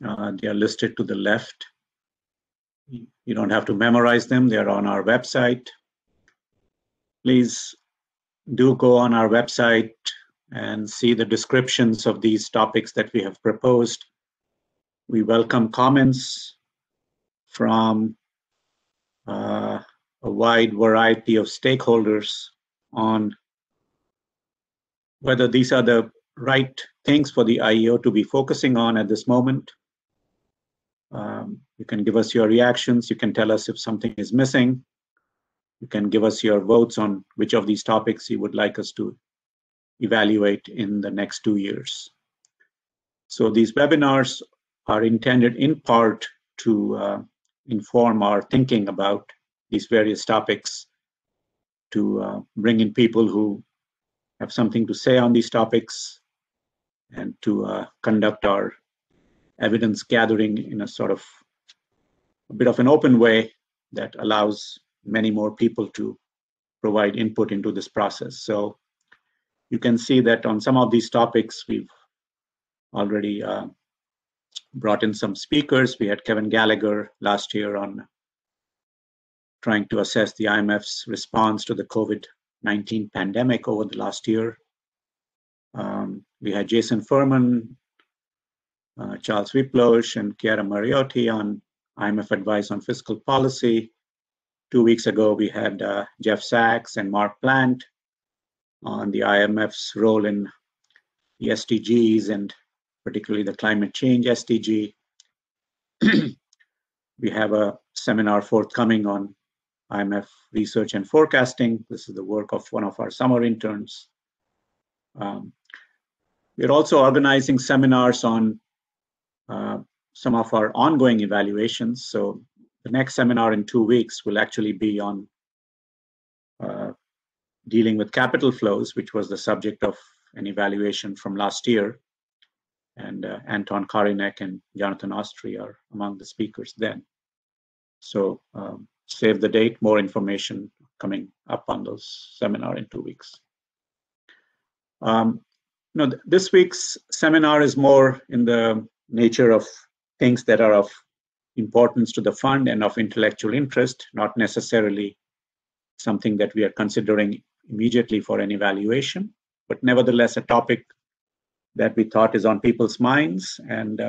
They are listed to the left. You don't have to memorize them. They're on our website. Please do go on our website and see the descriptions of these topics that we have proposed. We welcome comments from a wide variety of stakeholders on whether these are the right things for the IEO to be focusing on at this moment. You can give us your reactions. You can tell us if something is missing. You can give us your votes on which of these topics you would like us to evaluate in the next 2 years. So these webinars are intended in part to inform our thinking about these various topics, to bring in people who have something to say on these topics, and to conduct our evidence gathering in a sort of a bit of an open way that allows many more people to provide input into this process. So you can see that on some of these topics, we've already brought in some speakers. We had Kevin Gallagher last year on trying to assess the IMF's response to the COVID-19 pandemic over the last year. We had Jason Furman, Charles Wiplosh, and Chiara Mariotti on IMF advice on fiscal policy. 2 weeks ago, we had Jeff Sachs and Mark Plant on the IMF's role in the SDGs and particularly the climate change SDG. We have a seminar forthcoming on IMF research and forecasting. This is the work of one of our summer interns. We're also organizing seminars on some of our ongoing evaluations. So the next seminar in 2 weeks will actually be on dealing with capital flows, which was the subject of an evaluation from last year. And Anton Karinek and Jonathan Ostry are among the speakers then. So save the date, more information coming up on those seminar in 2 weeks. This week's seminar is more in the nature of things that are of importance to the fund and of intellectual interest, not necessarily something that we are considering immediately for an evaluation, but nevertheless a topic that we thought is on people's minds and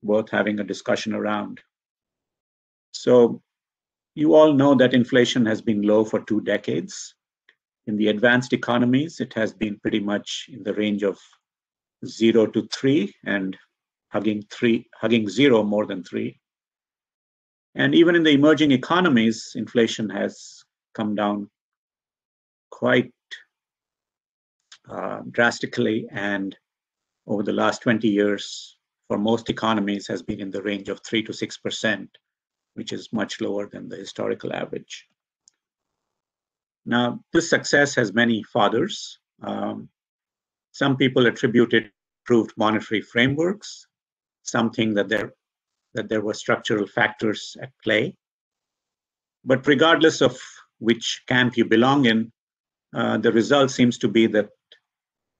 worth having a discussion around. So you all know that inflation has been low for 2 decades. In the advanced economies, it has been pretty much in the range of 0 to 3 and hugging 0 more than 3. And even in the emerging economies, inflation has come down quite drastically, and over the last 20 years, for most economies, has been in the range of 3 to 6%, which is much lower than the historical average. Now, this success has many fathers. Some people attribute it to improved monetary frameworks, something that there were structural factors at play. But regardless of which camp you belong in, the result seems to be that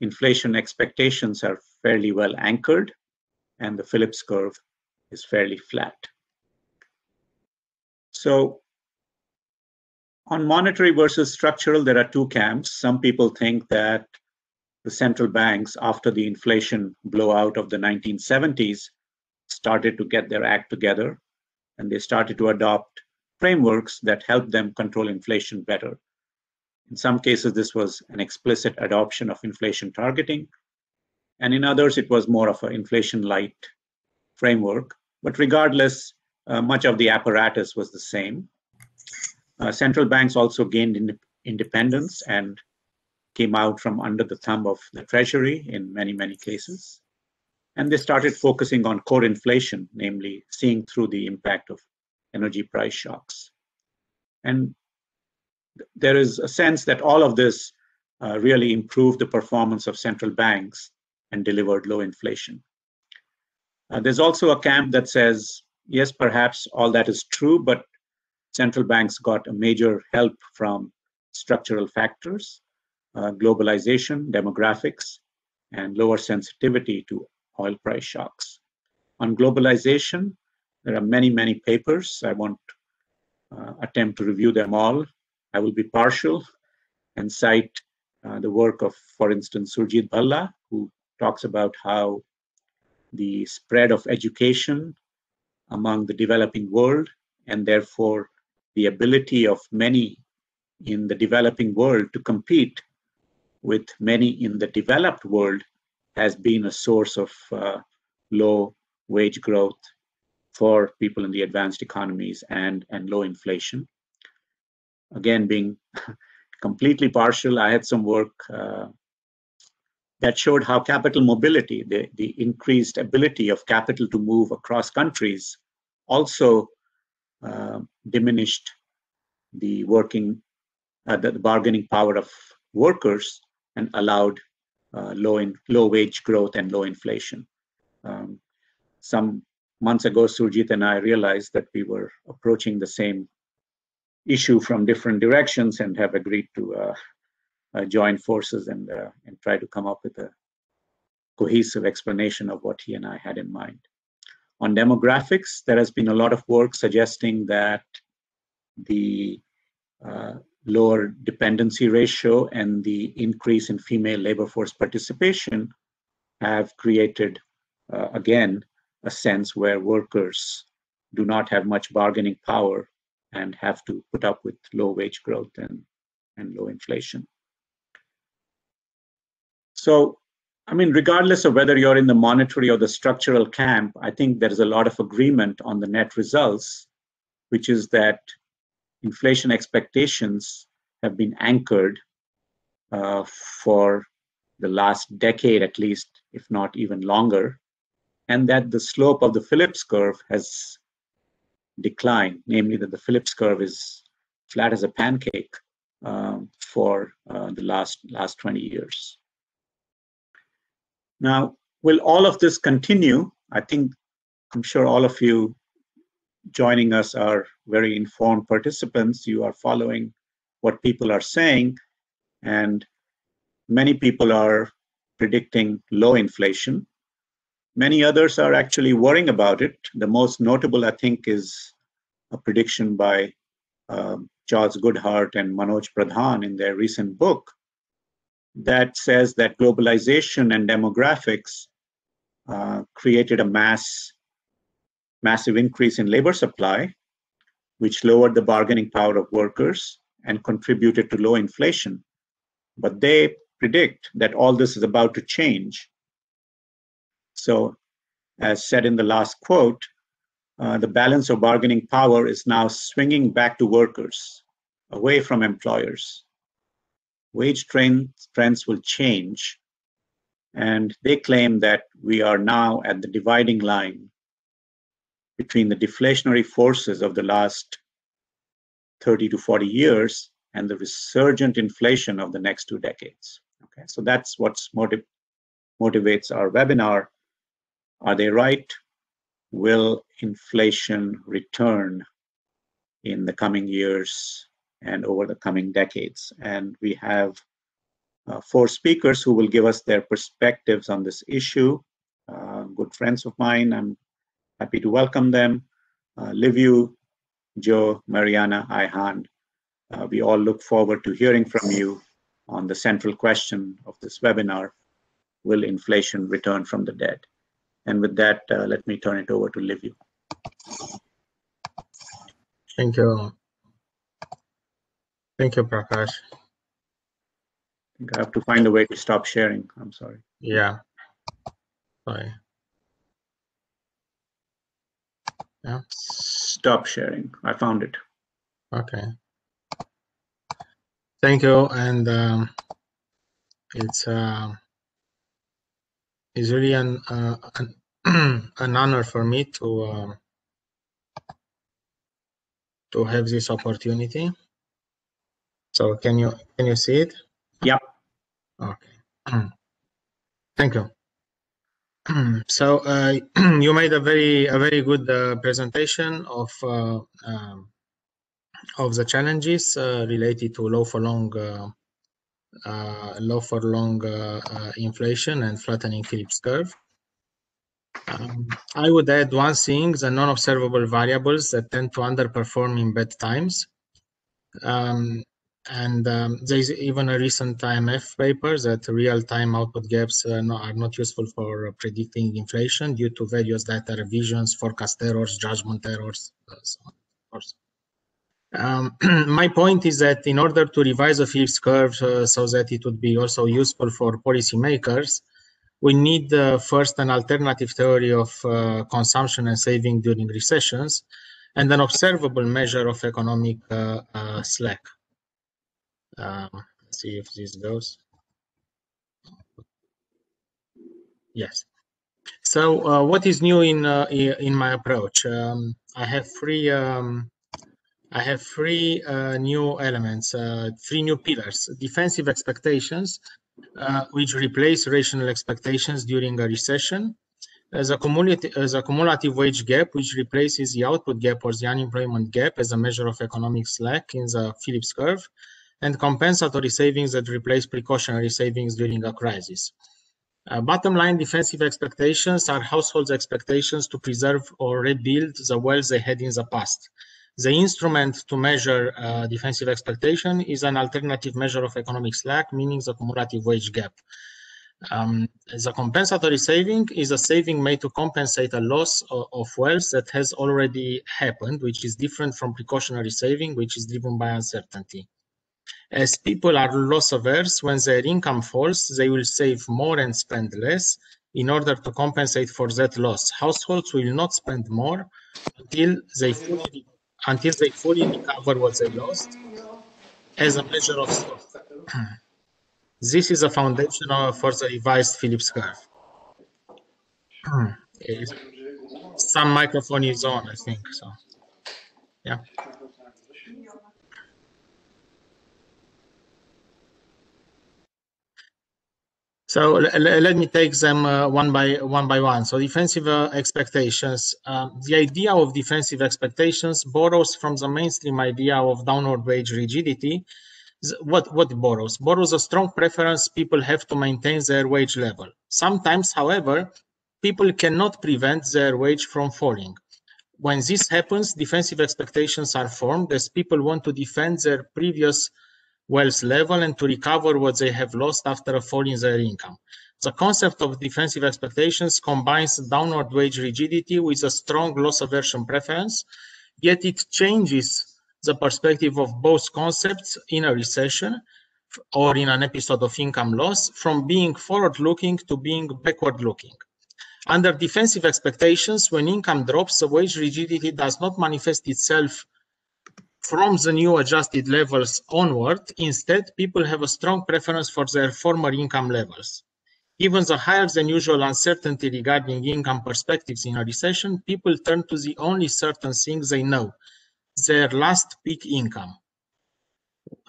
inflation expectations are fairly well anchored and the Phillips curve is fairly flat. So on monetary versus structural, there are 2 camps. Some people think that the central banks, after the inflation blowout of the 1970s, started to get their act together, and they started to adopt frameworks that help them control inflation better. In some cases, this was an explicit adoption of inflation targeting, and in others, it was more of an inflation-light framework. But regardless, much of the apparatus was the same. Central banks also gained independence and came out from under the thumb of the Treasury in many, many cases. And they started focusing on core inflation, namely seeing through the impact of energy price shocks. And there is a sense that all of this really improved the performance of central banks and delivered low inflation. There's also a camp that says, yes, perhaps all that is true, but central banks got a major help from structural factors, globalization, demographics, and lower sensitivity to oil price shocks. On globalization, there are many, many papers. I won't attempt to review them all. I will be partial and cite the work of, for instance, Surjit Bhalla, who talks about how the spread of education among the developing world, and therefore the ability of many in the developing world to compete with many in the developed world, has been a source of low wage growth for people in the advanced economies and low inflation. Again, being completely partial, I had some work that showed how capital mobility, the increased ability of capital to move across countries, also diminished the bargaining power of workers and allowed low wage growth and low inflation. Some months ago, Surjit and I realized that we were approaching the same issue from different directions and have agreed to join forces and try to come up with a cohesive explanation of what he and I had in mind. On demographics, there has been a lot of work suggesting that the lower dependency ratio and the increase in female labor force participation have created, again, a sense where workers do not have much bargaining power and have to put up with low wage growth and low inflation. So, I mean, regardless of whether you're in the monetary or the structural camp, I think there is a lot of agreement on the net results, which is that inflation expectations have been anchored for the last decade at least, if not even longer, and that the slope of the Phillips curve has declined, namely that the Phillips curve is flat as a pancake for the last 20 years. Now, will all of this continue? I'm sure all of you joining us are very informed participants. You are following what people are saying, and many people are predicting low inflation. Many others are actually worrying about it. The most notable, I think, is a prediction by Charles Goodhart and Manoj Pradhan in their recent book that says that globalization and demographics created a massive increase in labor supply, which lowered the bargaining power of workers and contributed to low inflation. But they predict that all this is about to change. So, as said in the last quote, the balance of bargaining power is now swinging back to workers, away from employers. Wage trends will change, and they claim that we are now at the dividing line between the deflationary forces of the last 30 to 40 years and the resurgent inflation of the next 2 decades. Okay, so that's what motivates our webinar. Are they right? Will inflation return in the coming years and over the coming decades? And we have 4 speakers who will give us their perspectives on this issue. Good friends of mine, I'm happy to welcome them. Liviu, Joe, Marianna, Ayhan. We all look forward to hearing from you on the central question of this webinar, will inflation return from the dead? And with that, let me turn it over to Liviu. Thank you. Thank you, Prakash. I think I have to find a way to stop sharing. I'm sorry. Yeah. Sorry. Yeah. Stop sharing. I found it. Okay. Thank you, and it's really an honor for me to have this opportunity. So can you see it? Yep. Okay. Thank you. So you made a very good presentation of the challenges related to low for long inflation and flattening Phillips curve. I would add one thing, the non-observable variables that tend to underperform in bad times. There's even a recent IMF paper that real-time output gaps are not useful for predicting inflation due to various data revisions, forecast errors, judgment errors, so on, of course. My point is that in order to revise the Phillips curve so that it would be also useful for policymakers, we need first an alternative theory of consumption and saving during recessions, and an observable measure of economic slack. Let's see if this goes. Yes. So what is new in my approach? I have three new elements, three new pillars: defensive expectations, which replace rational expectations during a recession; as a cumulative wage gap, which replaces the output gap or the unemployment gap as a measure of economic slack in the Phillips curve; and compensatory savings that replace precautionary savings during a crisis. Bottom line, defensive expectations are households' expectations to preserve or rebuild the wealth they had in the past. The instrument to measure defensive expectation is an alternative measure of economic slack, meaning the cumulative wage gap. The compensatory saving is a saving made to compensate a loss of wealth that has already happened, which is different from precautionary saving, which is driven by uncertainty. As people are loss averse, when their income falls, they will save more and spend less in order to compensate for that loss. Households will not spend more until they fully recover what they lost as a measure of stock. This is a foundation for the revised Phillips curve. Some microphone is on, I think. So, yeah. So let me take them one by one. So defensive expectations. The idea of defensive expectations borrows from the mainstream idea of downward wage rigidity. What borrows? Borrows a strong preference people have to maintain their wage level. Sometimes, however, people cannot prevent their wage from falling. When this happens, defensive expectations are formed as people want to defend their previous wealth level and to recover what they have lost after a fall in their income. The concept of defensive expectations combines downward wage rigidity with a strong loss aversion preference, yet it changes the perspective of both concepts in a recession or in an episode of income loss from being forward-looking to being backward-looking. Under defensive expectations, when income drops, the wage rigidity does not manifest itself from the new adjusted levels onward. Instead, people have a strong preference for their former income levels. Given the higher than usual uncertainty regarding income perspectives in a recession, people turn to the only certain things they know, their last peak income.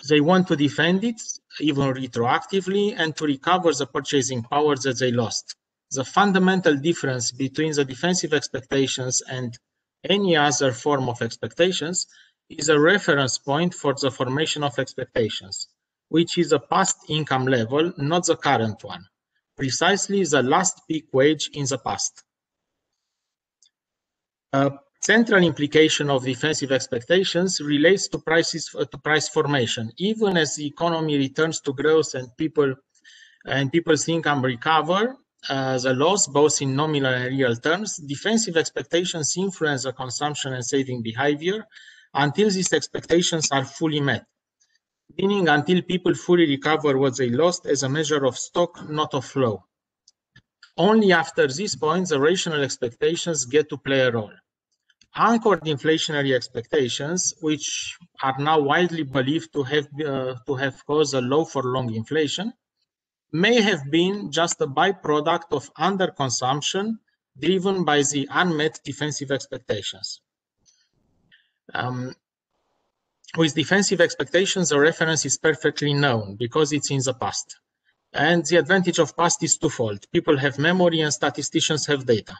They want to defend it, even retroactively, and to recover the purchasing power that they lost. The fundamental difference between the defensive expectations and any other form of expectations is a reference point for the formation of expectations, which is a past income level, not the current one, precisely the last peak wage in the past. A central implication of defensive expectations relates to price formation. Even as the economy returns to growth and people's income recover the loss both in nominal and real terms, defensive expectations influence the consumption and saving behavior until these expectations are fully met, meaning until people fully recover what they lost as a measure of stock, not of flow. Only after this point, the rational expectations get to play a role. Anchored inflationary expectations, which are now widely believed to have caused a low for long inflation, may have been just a byproduct of underconsumption driven by the unmet defensive expectations. With defensive expectations, the reference is perfectly known because it's in the past. And the advantage of past is twofold. People have memory and statisticians have data.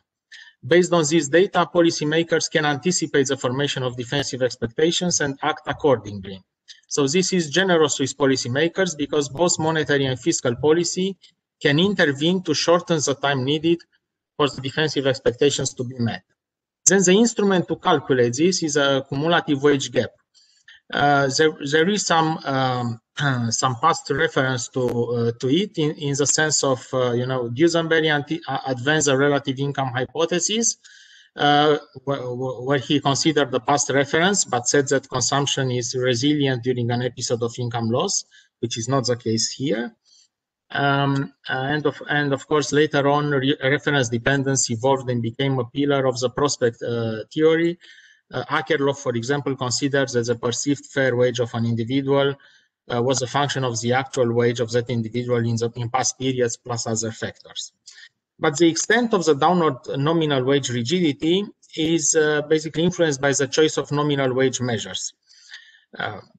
Based on this data, policymakers can anticipate the formation of defensive expectations and act accordingly. So this is generous with policymakers because both monetary and fiscal policy can intervene to shorten the time needed for the defensive expectations to be met. Then the instrument to calculate this is a cumulative wage gap. There is some past reference to it in the sense of Duesenberg advanced a relative income hypothesis, where he considered the past reference but said that consumption is resilient during an episode of income loss, which is not the case here. And of course, later on, reference dependence evolved and became a pillar of the prospect theory. Akerlof, for example, considers that the perceived fair wage of an individual was a function of the actual wage of that individual in past periods plus other factors. But the extent of the downward nominal wage rigidity is basically influenced by the choice of nominal wage measures.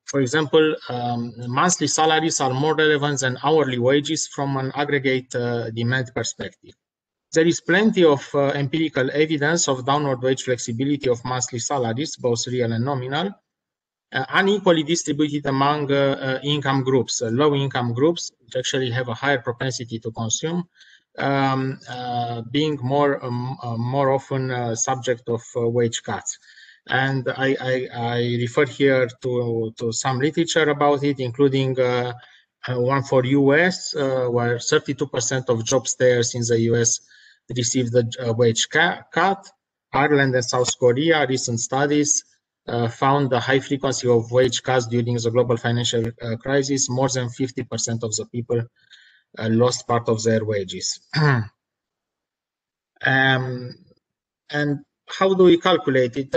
For example, monthly salaries are more relevant than hourly wages from an aggregate demand perspective. There is plenty of empirical evidence of downward wage flexibility of monthly salaries, both real and nominal, unequally distributed among income groups. Low income groups, which actually have a higher propensity to consume, being more often subject of wage cuts. And I refer here to some literature about it, including one for US, where 32% of job stayers in the US received a wage cut. Ireland and South Korea, recent studies found the high frequency of wage cuts during the global financial crisis. More than 50% of the people lost part of their wages. And how do we calculate it?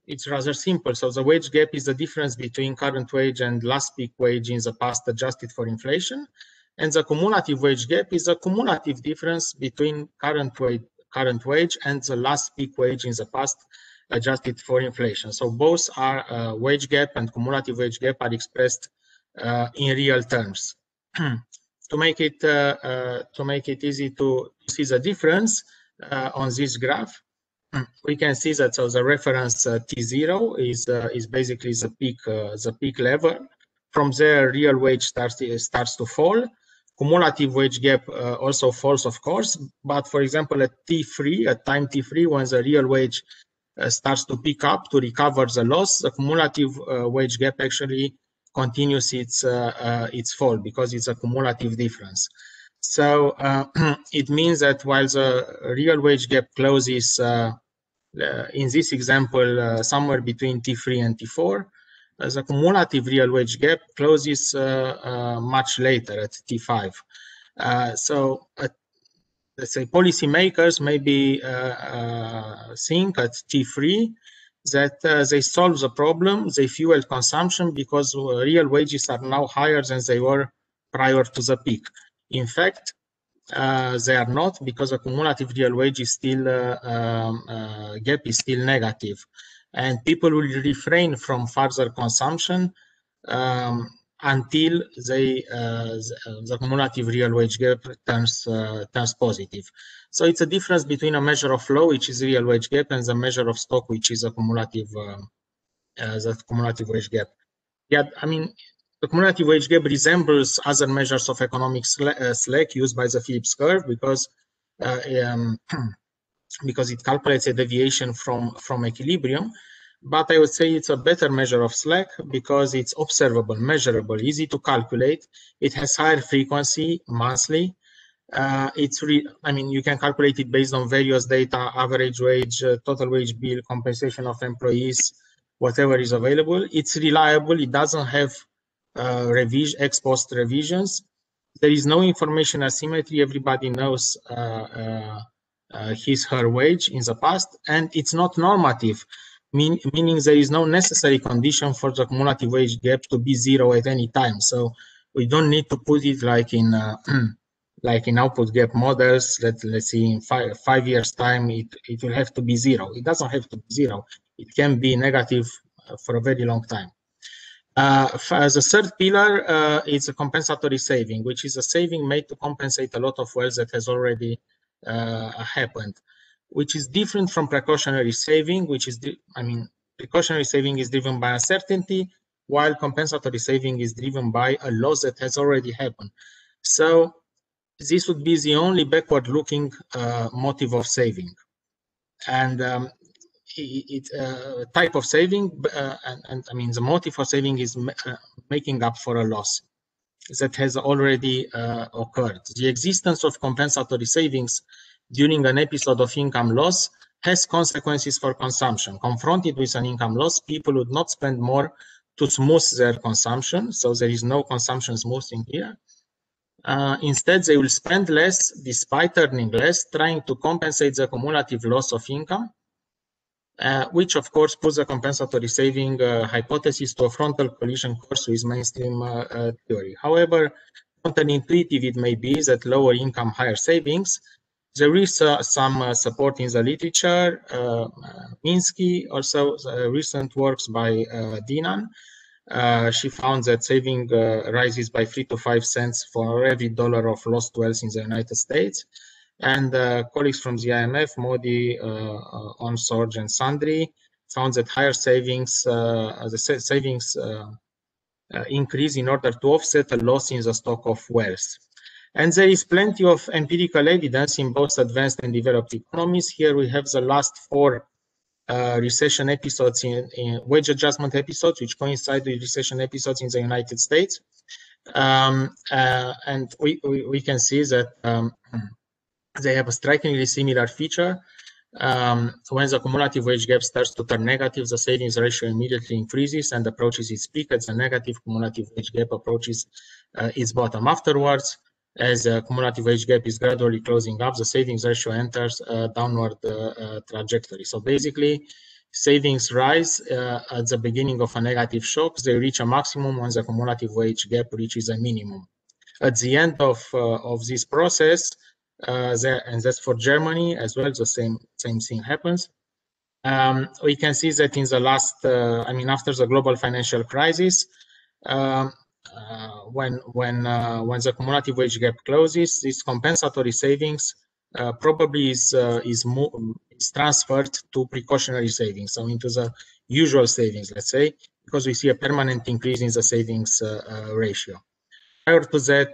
It's rather simple. So the wage gap is the difference between current wage and last peak wage in the past adjusted for inflation. And the cumulative wage gap is a cumulative difference between current wage and the last peak wage in the past adjusted for inflation. So both are wage gap and cumulative wage gap are expressed in real terms. To make it easy to see the difference on this graph, we can see that so the reference T0 is basically the peak level. From there, real wage starts to fall. Cumulative wage gap also falls, of course, but for example, at T3, at time T3, when the real wage starts to pick up to recover the loss, the cumulative wage gap actually continues its fall because it's a cumulative difference. So it means that while the real wage gap closes in this example somewhere between T3 and T4, the cumulative real wage gap closes much later at T5. So let's say policymakers maybe think at T3 that they solve the problem, they fuel consumption because real wages are now higher than they were prior to the peak. In fact, they are not, because the cumulative real wage is still gap is still negative, and people will refrain from further consumption until the cumulative real wage gap turns positive. So it's a difference between a measure of flow, which is real wage gap, and the measure of stock, which is a cumulative wage gap. Yeah, I mean, the cumulative wage gap resembles other measures of economic slack used by the Phillips curve because it calculates a deviation from equilibrium. But I would say it's a better measure of slack because it's observable, measurable, easy to calculate. It has higher frequency monthly. I mean, you can calculate it based on various data: average wage, total wage bill, compensation of employees, whatever is available. It's reliable. It doesn't have ex post revisions. There is no information asymmetry. Everybody knows her wage in the past, and it's not normative, meaning there is no necessary condition for the cumulative wage gap to be zero at any time. So we don't need to put it like in output gap models. Let's see, in five years time it will have to be zero. It doesn't have to be zero. It can be negative for a very long time. As a third pillar, it's a compensatory saving, which is a saving made to compensate a lot of wealth that has already happened, which is different from precautionary saving, which is, precautionary saving is driven by uncertainty, while compensatory saving is driven by a loss that has already happened. So this would be the only backward-looking motive of saving. And type of saving, and I mean the motive for saving is making up for a loss that has already occurred. The existence of compensatory savings during an episode of income loss has consequences for consumption. Confronted with an income loss, people would not spend more to smooth their consumption, so there is no consumption smoothing here. Instead, they will spend less despite earning less, trying to compensate the cumulative loss of income, which of course puts a compensatory saving hypothesis to a frontal collision course with mainstream theory. However, counterintuitive it may be that lower income, higher savings. There is some support in the literature. Minsky, also recent works by Dinan. She found that saving rises by 3 to 5 cents for every dollar of lost wealth in the United States. And colleagues from the IMF, Modi, Onsorge, and Sandri, found that higher savings, the savings increase in order to offset a loss in the stock of wealth. And there is plenty of empirical evidence in both advanced and developed economies. Here we have the last 4 recession episodes in wage adjustment episodes, which coincide with recession episodes in the United States. And we can see that they have a strikingly similar feature. When the cumulative wage gap starts to turn negative, the savings ratio immediately increases and approaches its peak as the negative cumulative wage gap approaches its bottom. Afterwards, as the cumulative wage gap is gradually closing up, the savings ratio enters a downward trajectory. So basically, savings rise at the beginning of a negative shock. They reach a maximum when the cumulative wage gap reaches a minimum. At the end of this process, and that's for Germany as well, the same thing happens. We can see that in the last, after the global financial crisis, when the cumulative wage gap closes, this compensatory savings probably is transferred to precautionary savings, so into the usual savings, let's say, because we see a permanent increase in the savings ratio. Prior to that,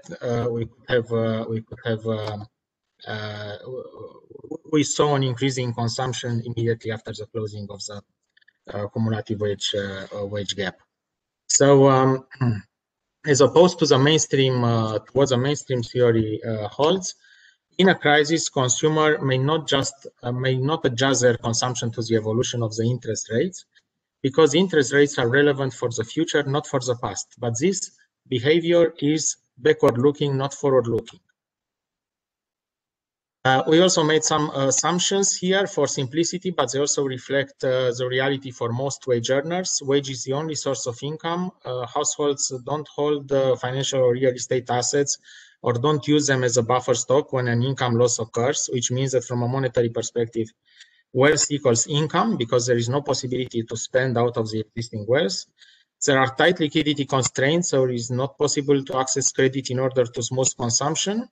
we saw an increase in consumption immediately after the closing of the cumulative wage gap. So, as opposed to the mainstream, what the mainstream theory holds, in a crisis, consumer may not adjust their consumption to the evolution of the interest rates, because interest rates are relevant for the future, not for the past. But this behavior is backward-looking, not forward-looking. We also made some assumptions here for simplicity, but they also reflect the reality for most wage earners. Wage is the only source of income. Households don't hold financial or real estate assets or don't use them as a buffer stock when an income loss occurs, which means that from a monetary perspective, wealth equals income because there is no possibility to spend out of the existing wealth. There are tight liquidity constraints, so it is not possible to access credit in order to smooth consumption.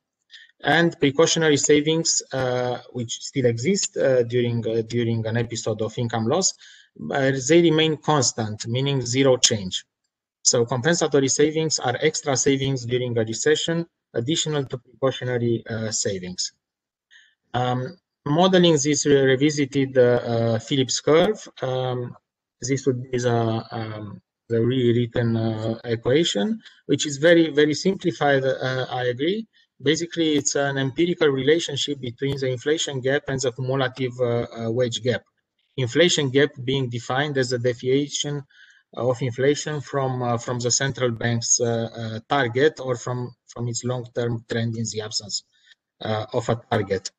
And precautionary savings, which still exist during an episode of income loss, they remain constant, meaning zero change. So compensatory savings are extra savings during a recession, additional to precautionary savings. Modeling this revisited Phillips curve, this would be the rewritten equation, which is very, very simplified, I agree. Basically, it's an empirical relationship between the inflation gap and the cumulative wage gap. Inflation gap being defined as a deviation of inflation from the central bank's target or from its long-term trend in the absence of a target.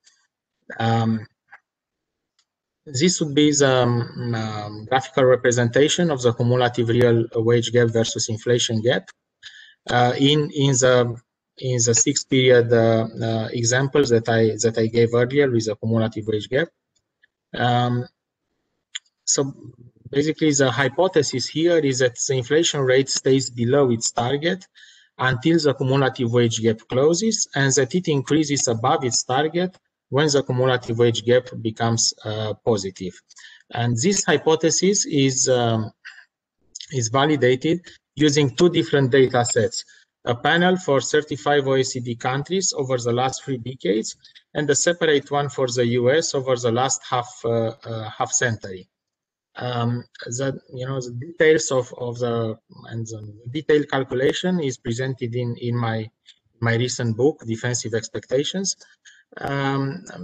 This would be the graphical representation of the cumulative real wage gap versus inflation gap. In the 6 period examples that I gave earlier with the cumulative wage gap. So basically the hypothesis here is that the inflation rate stays below its target until the cumulative wage gap closes, and that it increases above its target when the cumulative wage gap becomes positive. And this hypothesis is validated using 2 different data sets. a panel for 35 OECD countries over the last 3 decades, and a separate one for the US over the last half century. The details of the detailed calculation is presented in my recent book, Defensive Expectations.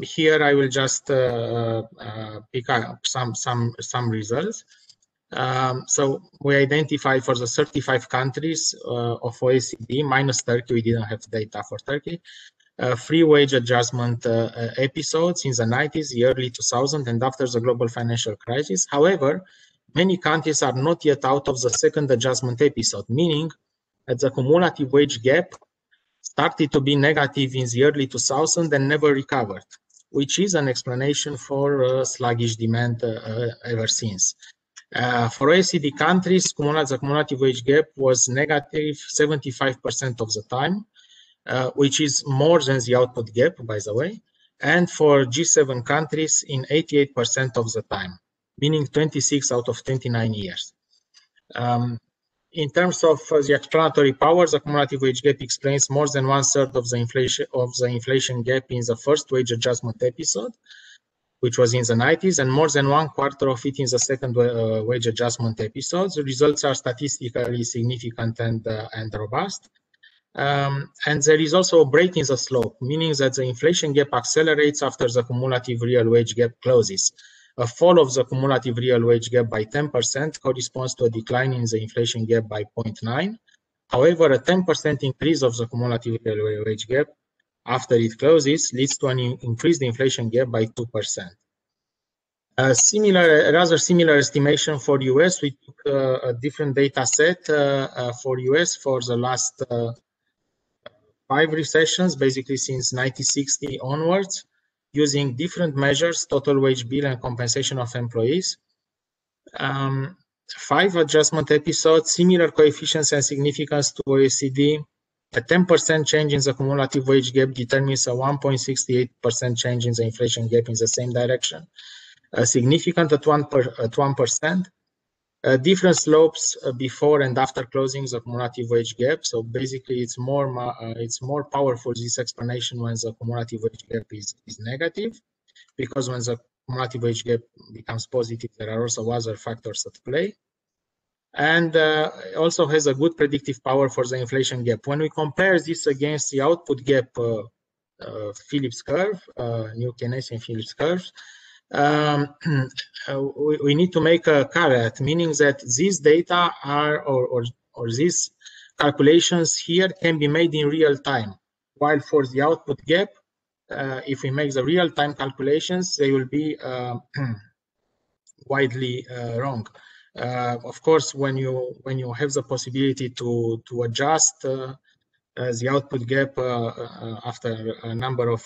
Here I will just pick up some results. So we identified for the 35 countries of OECD minus Turkey. We didn't have data for Turkey. Free wage adjustment episodes in the 90s, the early 2000s, and after the global financial crisis. However, many countries are not yet out of the second adjustment episode, meaning that the cumulative wage gap started to be negative in the early 2000s and never recovered, which is an explanation for sluggish demand ever since. For OECD countries, the cumulative wage gap was negative 75% of the time, which is more than the output gap, by the way, and for G7 countries in 88% of the time, meaning 26 out of 29 years. In terms of the explanatory power, the cumulative wage gap explains more than 1/3 of the inflation gap in the first wage adjustment episode, which was in the 90s, and more than 1/4 of it in the second wage adjustment episode. The results are statistically significant and robust. And there is also a break in the slope, meaning that the inflation gap accelerates after the cumulative real wage gap closes. A fall of the cumulative real wage gap by 10% corresponds to a decline in the inflation gap by 0.9. However, a 10% increase of the cumulative real wage gap after it closes leads to an increased inflation gap by 2%. A rather similar estimation for US. We took a different data set for US for the last 5 recessions, basically since 1960 onwards, using different measures, total wage bill and compensation of employees. 5 adjustment episodes, similar coefficients and significance to OECD. A 10% change in the cumulative wage gap determines a 1.68% change in the inflation gap in the same direction. Significant at 1%. Different slopes before and after closing the cumulative wage gap. So basically, it's more powerful, this explanation, when the cumulative wage gap is negative, because when the cumulative wage gap becomes positive, there are also other factors at play, and also has a good predictive power for the inflation gap. When we compare this against the output gap Phillips curve, New Keynesian Phillips curve, we need to make a caveat, meaning that these data are, or these calculations here can be made in real time, while for the output gap, if we make the real-time calculations, they will be widely wrong. Of course, when you have the possibility to adjust the output gap after a number of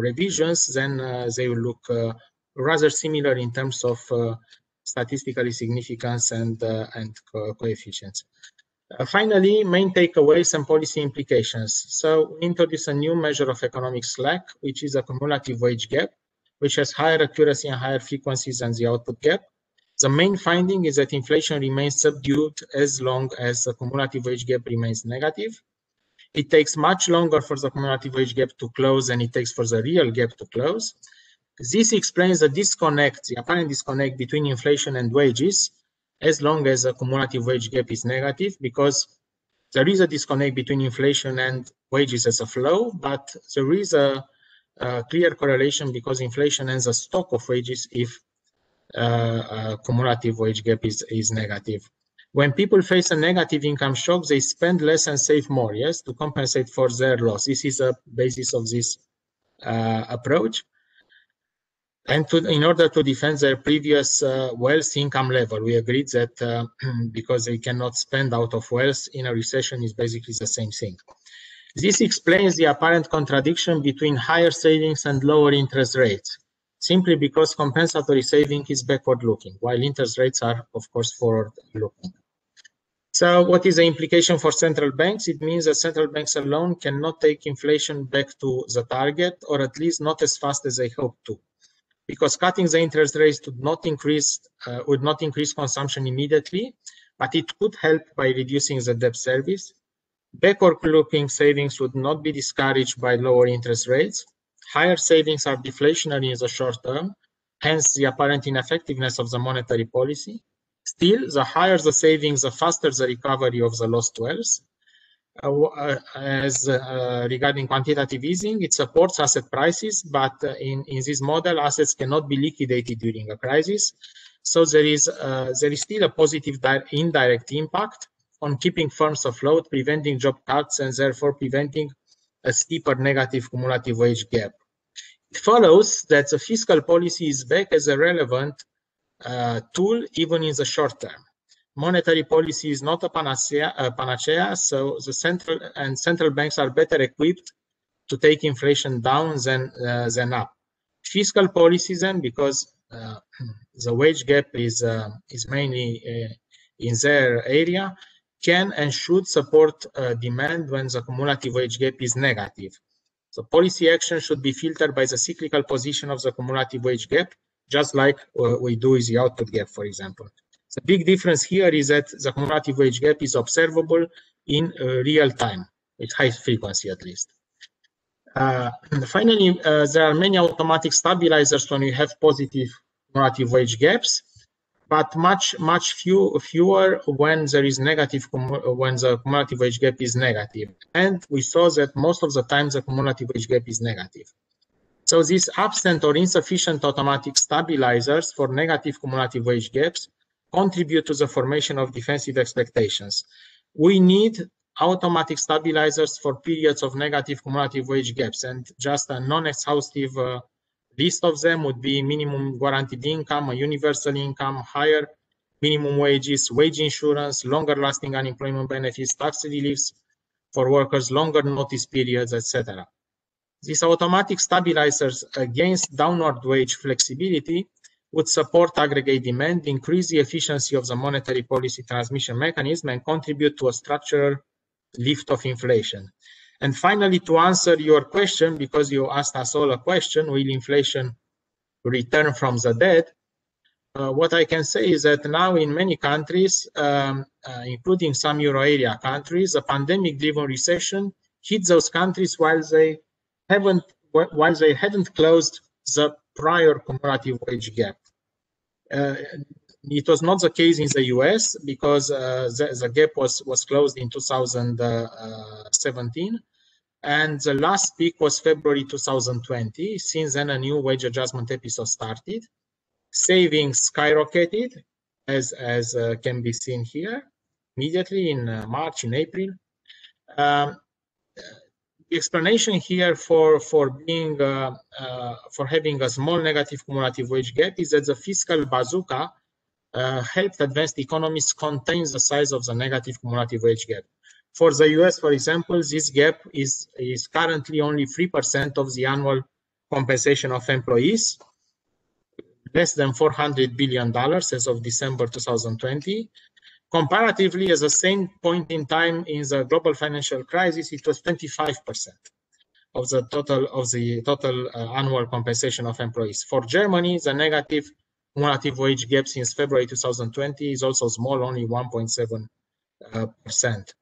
revisions, then they will look rather similar in terms of statistical significance and coefficients. Finally, main takeaways and policy implications. So we introduce a new measure of economic slack, which is a cumulative wage gap, which has higher accuracy and higher frequencies than the output gap. The main finding is that inflation remains subdued as long as the cumulative wage gap remains negative. It takes much longer for the cumulative wage gap to close than it takes for the real gap to close. This explains the apparent disconnect between inflation and wages as long as the cumulative wage gap is negative, because there is a disconnect between inflation and wages as a flow, but there is a clear correlation because inflation ends a stock of wages if cumulative wage gap is negative. When people face a negative income shock, they spend less and save more, yes, to compensate for their loss. This is a basis of this approach. And in order to defend their previous wealth income level, we agreed that because they cannot spend out of wealth in a recession is basically the same thing. This explains the apparent contradiction between higher savings and lower interest rates, simply because compensatory saving is backward-looking, while interest rates are, of course, forward-looking. So what is the implication for central banks? It means that central banks alone cannot take inflation back to the target, or at least not as fast as they hope to, because cutting the interest rates would not increase consumption immediately, but it could help by reducing the debt service. Backward-looking savings would not be discouraged by lower interest rates. Higher savings are deflationary in the short term, hence the apparent ineffectiveness of the monetary policy. Still, the higher the savings, the faster the recovery of the lost wealth. Regarding quantitative easing, it supports asset prices, but in this model, assets cannot be liquidated during a crisis. So there is still a positive indirect impact on keeping firms afloat, preventing job cuts, and therefore preventing a steeper negative cumulative wage gap. It follows that the fiscal policy is back as a relevant tool even in the short term. Monetary policy is not a panacea, so the central banks are better equipped to take inflation down than up. Fiscal policy then, because the wage gap is mainly in their area, can and should support demand when the cumulative wage gap is negative. So policy action should be filtered by the cyclical position of the cumulative wage gap, just like we do with the output gap, for example. The big difference here is that the cumulative wage gap is observable in real time, with high frequency at least. Finally, there are many automatic stabilizers when you have positive cumulative wage gaps, but much fewer when there is negative, when the cumulative wage gap is negative. And we saw that most of the time the cumulative wage gap is negative. So these absent or insufficient automatic stabilizers for negative cumulative wage gaps contribute to the formation of defensive expectations. We need automatic stabilizers for periods of negative cumulative wage gaps, and just a non-exhaustive list of them would be minimum guaranteed income, a universal income, higher minimum wages, wage insurance, longer lasting unemployment benefits, tax reliefs for workers, longer notice periods, etc. These automatic stabilizers against downward wage flexibility would support aggregate demand, increase the efficiency of the monetary policy transmission mechanism, and contribute to a structural lift of inflation. And finally, to answer your question, because you asked us all a question, will inflation return from the dead? What I can say is that now in many countries, including some euro area countries, a pandemic-driven recession hit those countries while they hadn't closed the prior cumulative wage gap. It was not the case in the US because the gap was closed in 2017, and the last peak was February 2020. Since then, a new wage adjustment episode started. Savings skyrocketed, as can be seen here, immediately in March, in April. The explanation here for having a small negative cumulative wage gap is that the fiscal bazooka helped advanced economies contain the size of the negative cumulative wage gap. For the US, for example, this gap is currently only 3% of the annual compensation of employees, less than $400 billion as of December 2020. Comparatively, at the same point in time in the global financial crisis, it was 25% of the total annual compensation of employees. For Germany, the negative cumulative wage gap since February 2020 is also small, only 1.7%.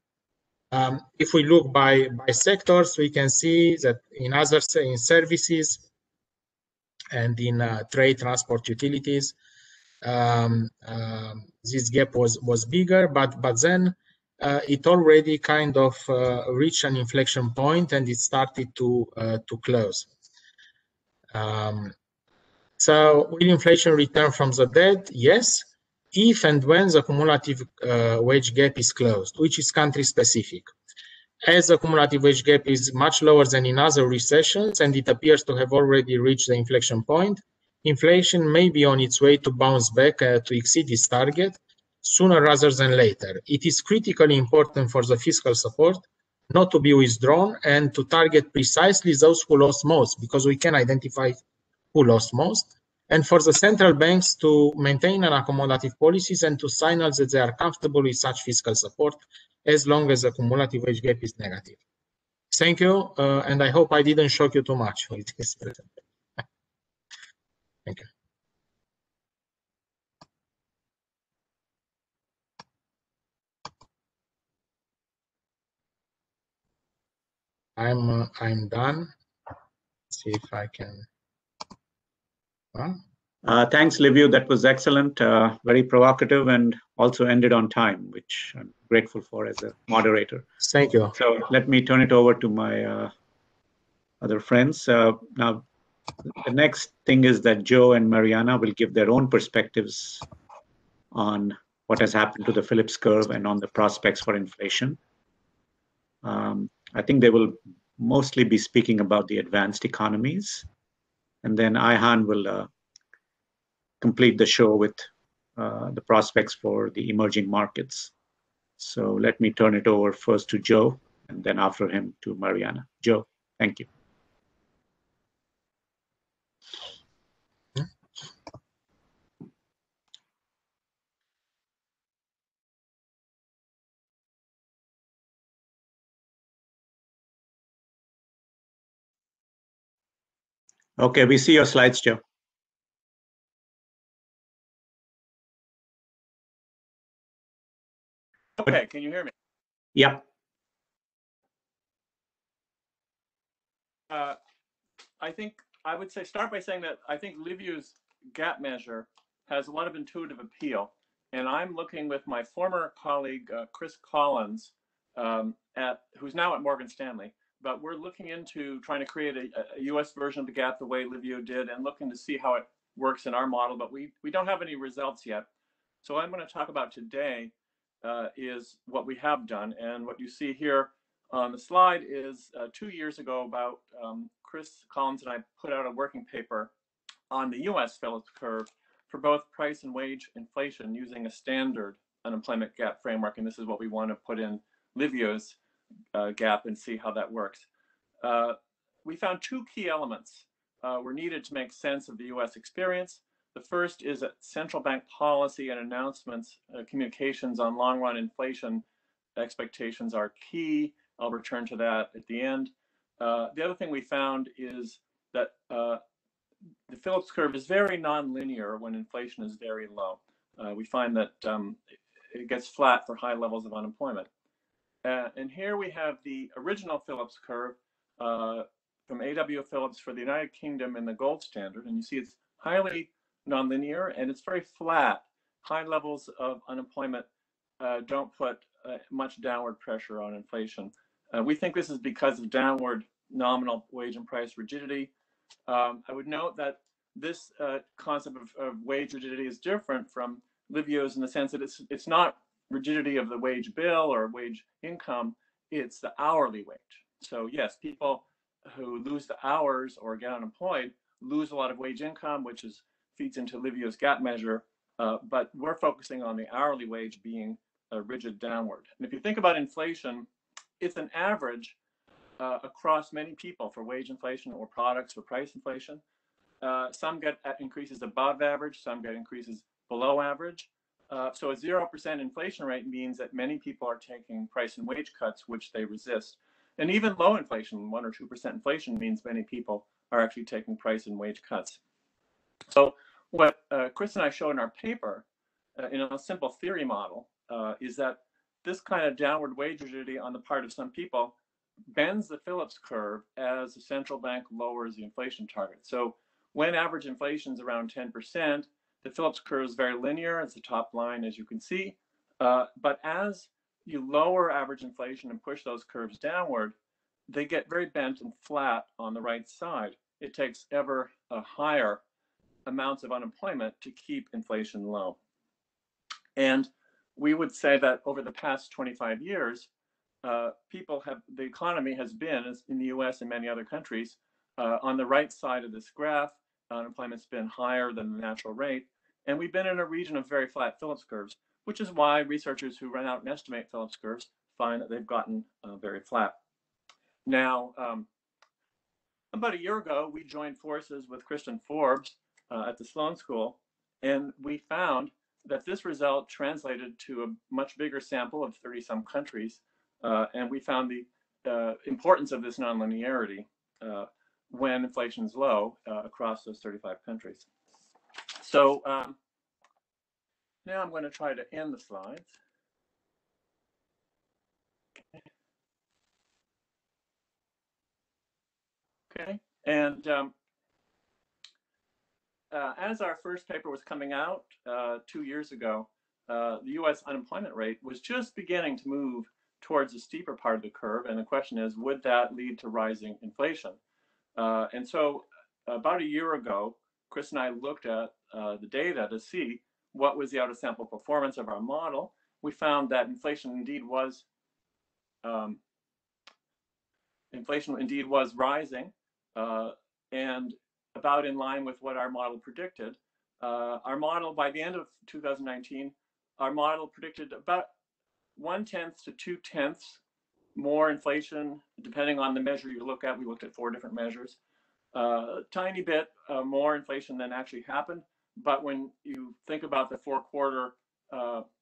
If we look by sectors, we can see that in services and in trade, transport, utilities, this gap was bigger, but then it already kind of reached an inflection point and it started to close. So will inflation return from the dead? Yes, if and when the cumulative wage gap is closed, which is country specific. As the cumulative wage gap is much lower than in other recessions, and it appears to have already reached the inflection point, inflation may be on its way to bounce back to exceed its target sooner rather than later. It is critically important for the fiscal support not to be withdrawn and to target precisely those who lost most, because we can identify who lost most, and for the central banks to maintain an accommodative policies and to signal that they are comfortable with such fiscal support as long as the cumulative wage gap is negative. Thank you, and I hope I didn't shock you too much with this presentation. Thank you. I'm done. Let's see if I can. Thanks, Liviu. That was excellent, very provocative, and also ended on time, which I'm grateful for as a moderator. Thank you. So let me turn it over to my other friends. Now, the next thing is that Joe and Marianna will give their own perspectives on what has happened to the Phillips curve and on the prospects for inflation. I think they will mostly be speaking about the advanced economies. And then Ayhan will complete the show with the prospects for the emerging markets. So let me turn it over first to Joe, and then after him to Marianna. Joe, thank you. Okay, we see your slides, Joe. Okay, can you hear me? Yep. I think I would say start by saying that I think Liviu's gap measure has a lot of intuitive appeal. And I'm looking with my former colleague, Chris Collins, who's now at Morgan Stanley. But we're looking into trying to create a US version of the gap the way Liviu did and looking to see how it works in our model. But we don't have any results yet. So what I'm going to talk about today is what we have done. And what you see here on the slide is 2 years ago, about Chris Collins and I put out a working paper on the US Phillips curve for both price and wage inflation using a standard unemployment gap framework. And this is what we want to put in Liviu's gap and see how that works. We found two key elements were needed to make sense of the US experience. The first is that central bank policy and announcements, communications on long run inflation expectations are key. I'll return to that at the end. The other thing we found is that the Phillips curve is very nonlinear when inflation is very low. We find that it gets flat for high levels of unemployment. And here we have the original Phillips curve from A.W. Phillips for the United Kingdom in the gold standard. And you see it's highly nonlinear and it's very flat. High levels of unemployment don't put much downward pressure on inflation. We think this is because of downward nominal wage and price rigidity. I would note that this concept of wage rigidity is different from Liviu's in the sense that it's not rigidity of the wage bill or wage income, it's the hourly wage. So yes, people who lose the hours or get unemployed lose a lot of wage income, which feeds into Liviu's gap measure, but we're focusing on the hourly wage being a rigid downward. And if you think about inflation, it's an average across many people for wage inflation or products or price inflation. Some get increases above average, some get increases below average. So a 0% inflation rate means that many people are taking price and wage cuts, which they resist. And even low inflation, 1 or 2% inflation, means many people are actually taking price and wage cuts. So what Chris and I show in our paper, in a simple theory model, is that this kind of downward wage rigidity on the part of some people bends the Phillips curve as the central bank lowers the inflation target. So when average inflation is around 10%, the Phillips curve is very linear. It's the top line, as you can see. But as you lower average inflation and push those curves downward, they get very bent and flat on the right side. It takes ever higher amounts of unemployment to keep inflation low. And we would say that over the past 25 years, the economy has been, in the US and many other countries, on the right side of this graph. Unemployment's been higher than the natural rate. And we've been in a region of very flat Phillips curves, which is why researchers who run out and estimate Phillips curves find that they've gotten very flat. Now, about a year ago, we joined forces with Kristen Forbes at the Sloan School, and we found that this result translated to a much bigger sample of 30-some countries, and we found the importance of this nonlinearity when inflation is low across those 35 countries. So now I'm going to try to end the slides. Okay, and as our first paper was coming out 2 years ago, the U.S. unemployment rate was just beginning to move towards the steeper part of the curve, and the question is, would that lead to rising inflation? And so about a year ago, Chris and I looked at the data to see what was the out-of-sample performance of our model. We found that inflation indeed was rising, and about in line with what our model predicted. Our model, by the end of 2019, our model predicted about 1/10 to 2/10 more inflation, depending on the measure you look at. We looked at 4 different measures. A tiny bit more inflation than actually happened. But when you think about the 4-quarter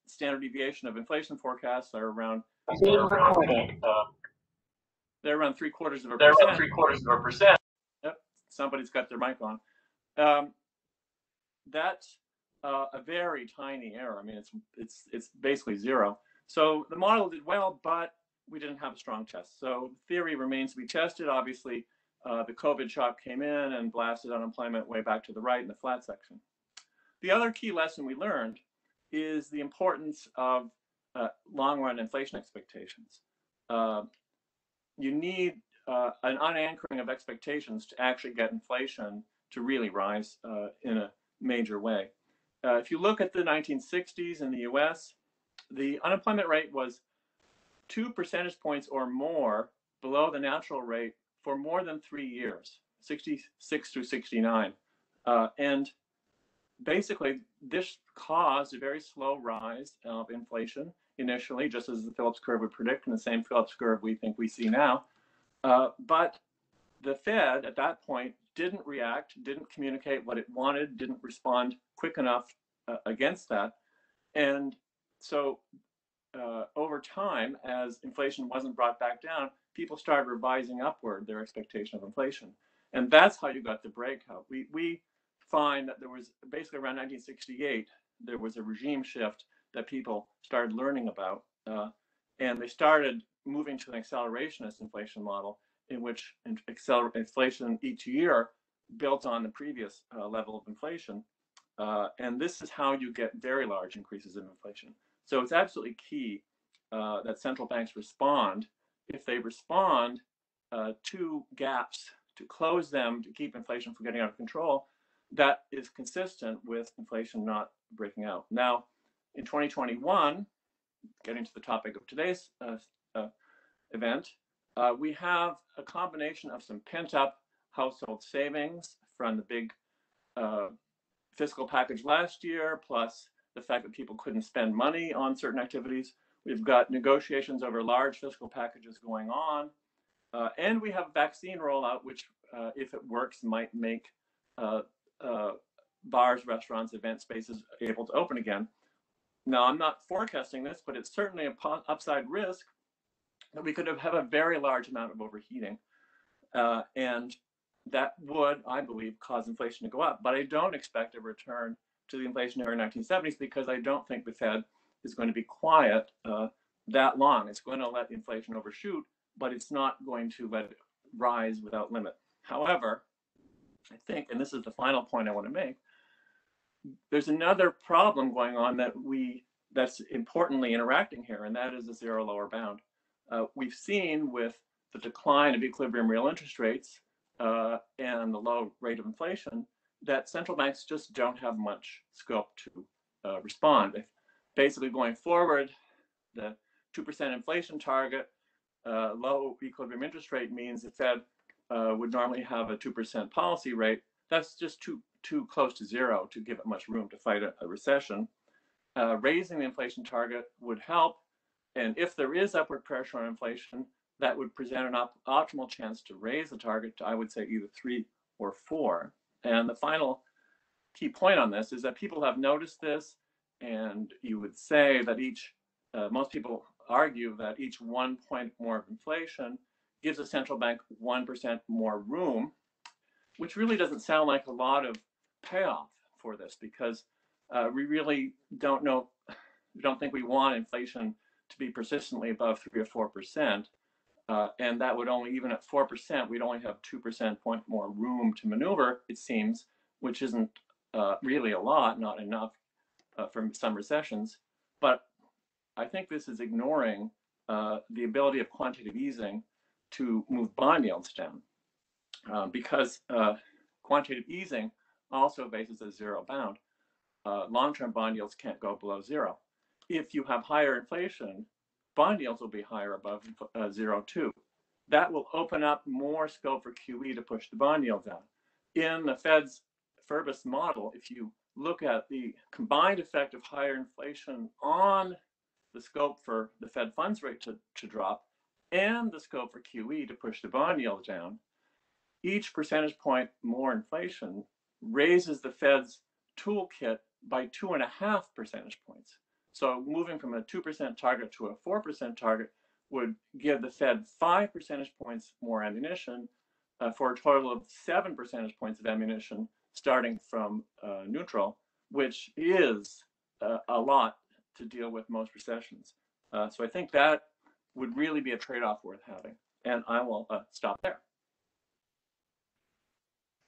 standard deviation of inflation forecasts, are around they're around 0.75%. Yep, somebody's got their mic on. That's a very tiny error. I mean, it's basically zero. So the model did well, but we didn't have a strong test. So theory remains to be tested. Obviously, the COVID shock came in and blasted unemployment way back to the right in the flat section. The other key lesson we learned is the importance of long-run inflation expectations. You need an unanchoring of expectations to actually get inflation to really rise in a major way. If you look at the 1960s in the US, the unemployment rate was 2 percentage points or more below the natural rate for more than 3 years, 66 through 69. And basically, this caused a very slow rise of inflation initially, just as the Phillips curve would predict, and the same Phillips curve we think we see now. But the Fed at that point didn't react, didn't communicate what it wanted, didn't respond quick enough against that. And so over time, as inflation wasn't brought back down, people started revising upward their expectation of inflation. And that's how you got the breakout. We find that there was basically around 1968, there was a regime shift that people started learning about. And they started moving to an accelerationist inflation model in which inflation each year built on the previous level of inflation. And this is how you get very large increases in inflation. So it's absolutely key that central banks respond. If they respond to gaps, to close them, to keep inflation from getting out of control, that is consistent with inflation not breaking out. Now, in 2021, getting to the topic of today's event, we have a combination of some pent-up household savings from the big fiscal package last year, plus the fact that people couldn't spend money on certain activities. We've got negotiations over large fiscal packages going on. And we have vaccine rollout, which, if it works, might make bars, restaurants, event spaces able to open again. Now, I'm not forecasting this, but it's certainly an upside risk that we could have a very large amount of overheating. And that would, I believe, cause inflation to go up. But I don't expect a return to the inflationary 1970s because I don't think the Fed is going to be quiet that long. It's going to let inflation overshoot, but it's not going to let it rise without limit. However, I think, and this is the final point I want to make, there's another problem going on that's importantly interacting here, and that is the zero lower bound. We've seen with the decline of equilibrium real interest rates and the low rate of inflation that central banks just don't have much scope to respond. Basically, going forward, the 2% inflation target, low equilibrium interest rate means the Fed would normally have a 2% policy rate. That's just too close to zero to give it much room to fight a recession. Raising the inflation target would help. And if there is upward pressure on inflation, that would present an optimal chance to raise the target to, I would say, either 3 or 4. And the final key point on this is that people have noticed this, and you would say that most people argue that each 1 point more of inflation gives a central bank 1% more room, which really doesn't sound like a lot of payoff for this, because we really don't think we want inflation to be persistently above 3 or 4%. and that would only, even at 4%, we'd only have 2% point more room to maneuver, it seems, which isn't really a lot, not enough for some recessions. But I think this is ignoring the ability of quantitative easing to move bond yields down, because quantitative easing also faces a zero bound. Long-term bond yields can't go below zero. If you have higher inflation, bond yields will be higher above zero too. That will open up more scope for QE to push the bond yield down. In the Fed's FERBUS model, if you look at the combined effect of higher inflation on the scope for the Fed funds rate to drop and the scope for QE to push the bond yield down, each percentage point more inflation raises the Fed's toolkit by 2.5 percentage points. So moving from a 2% target to a 4% target would give the Fed 5 percentage points more ammunition for a total of 7 percentage points of ammunition starting from neutral, which is a lot to deal with most recessions. So I think that would really be a trade-off worth having. And I will stop there.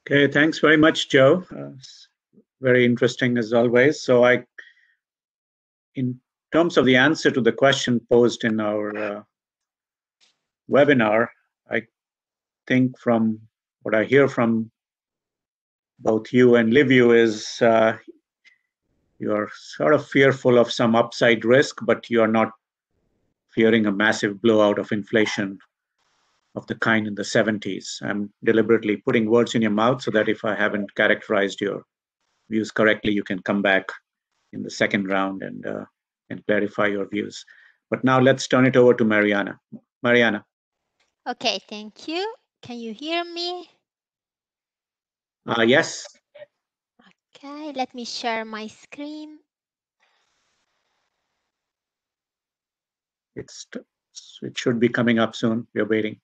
Okay, thanks very much, Joe. Very interesting as always. So in terms of the answer to the question posed in our webinar, I think from what I hear from both you and Liviu is you're sort of fearful of some upside risk, but you're not fearing a massive blowout of inflation of the kind in the 70s. I'm deliberately putting words in your mouth so that if I haven't characterized your views correctly, you can come back in the second round and clarify your views. But now let's turn it over to Marianna. Marianna. Okay, thank you. Can you hear me? Yes. Okay, let me share my screen. It should be coming up soon. We're waiting.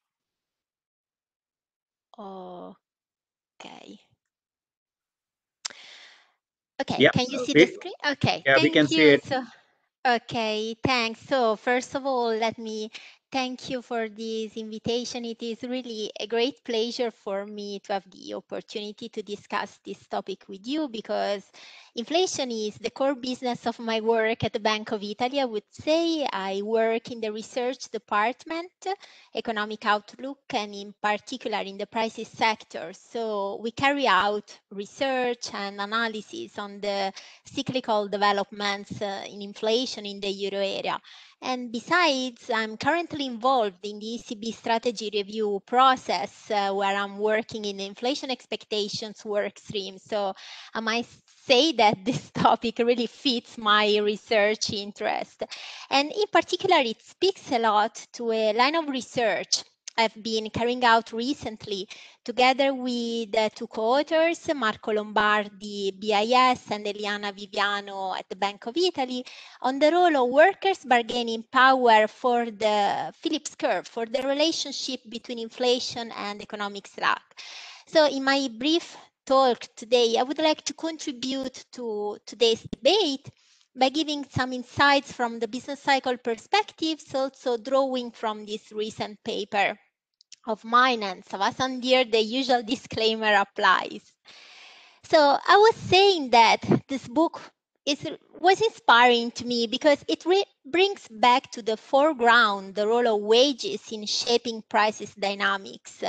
Okay. Okay, yeah, can you see the screen? Okay, yeah, thank we can you. See it. So, okay, thanks. So first of all, let me thank you for this invitation. It is really a great pleasure for me to have the opportunity to discuss this topic with you, because inflation is the core business of my work at the Bank of Italy. I would say I work in the research department, economic outlook, and in particular in the prices sector. So we carry out research and analysis on the cyclical developments in inflation in the euro area. And besides, I'm currently involved in the ECB strategy review process where I'm working in the inflation expectations work stream. So I might say that this topic really fits my research interest. And in particular, it speaks a lot to a line of research I've been carrying out recently together with two co-authors, Marco Lombardi, BIS, and Eliana Viviano at the Bank of Italy, on the role of workers' bargaining power for the Phillips curve, for the relationship between inflation and economic slack. So in my brief talk today, I would like to contribute to today's debate by giving some insights from the business cycle perspectives, also drawing from this recent paper of mine, and Savasandir, the usual disclaimer applies. So I was saying that this book was inspiring to me because it brings back to the foreground the role of wages in shaping prices dynamics.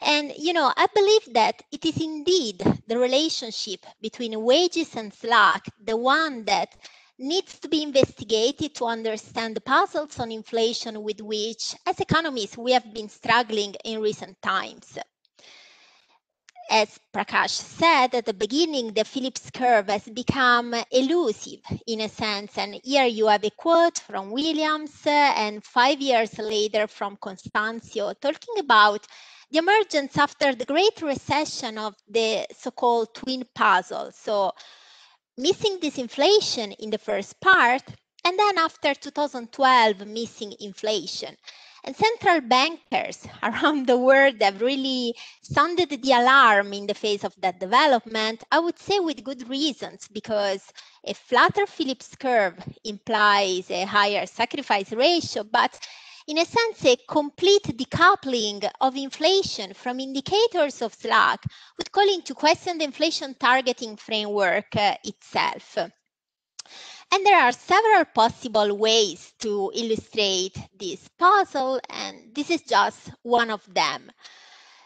And, you know, I believe that it is indeed the relationship between wages and slack, the one that needs to be investigated to understand the puzzles on inflation with which, as economists, we have been struggling in recent times. As Prakash said at the beginning, the Phillips curve has become elusive in a sense. And here you have a quote from Williams and 5 years later from Constancio talking about the emergence after the Great Recession of the so-called twin puzzle. So missing disinflation in the first part, and then after 2012, missing inflation. And central bankers around the world have really sounded the alarm in the face of that development, I would say with good reasons, because a flatter Phillips curve implies a higher sacrifice ratio, but in a sense, a complete decoupling of inflation from indicators of slack would call into question the inflation targeting framework itself. And there are several possible ways to illustrate this puzzle, and this is just one of them.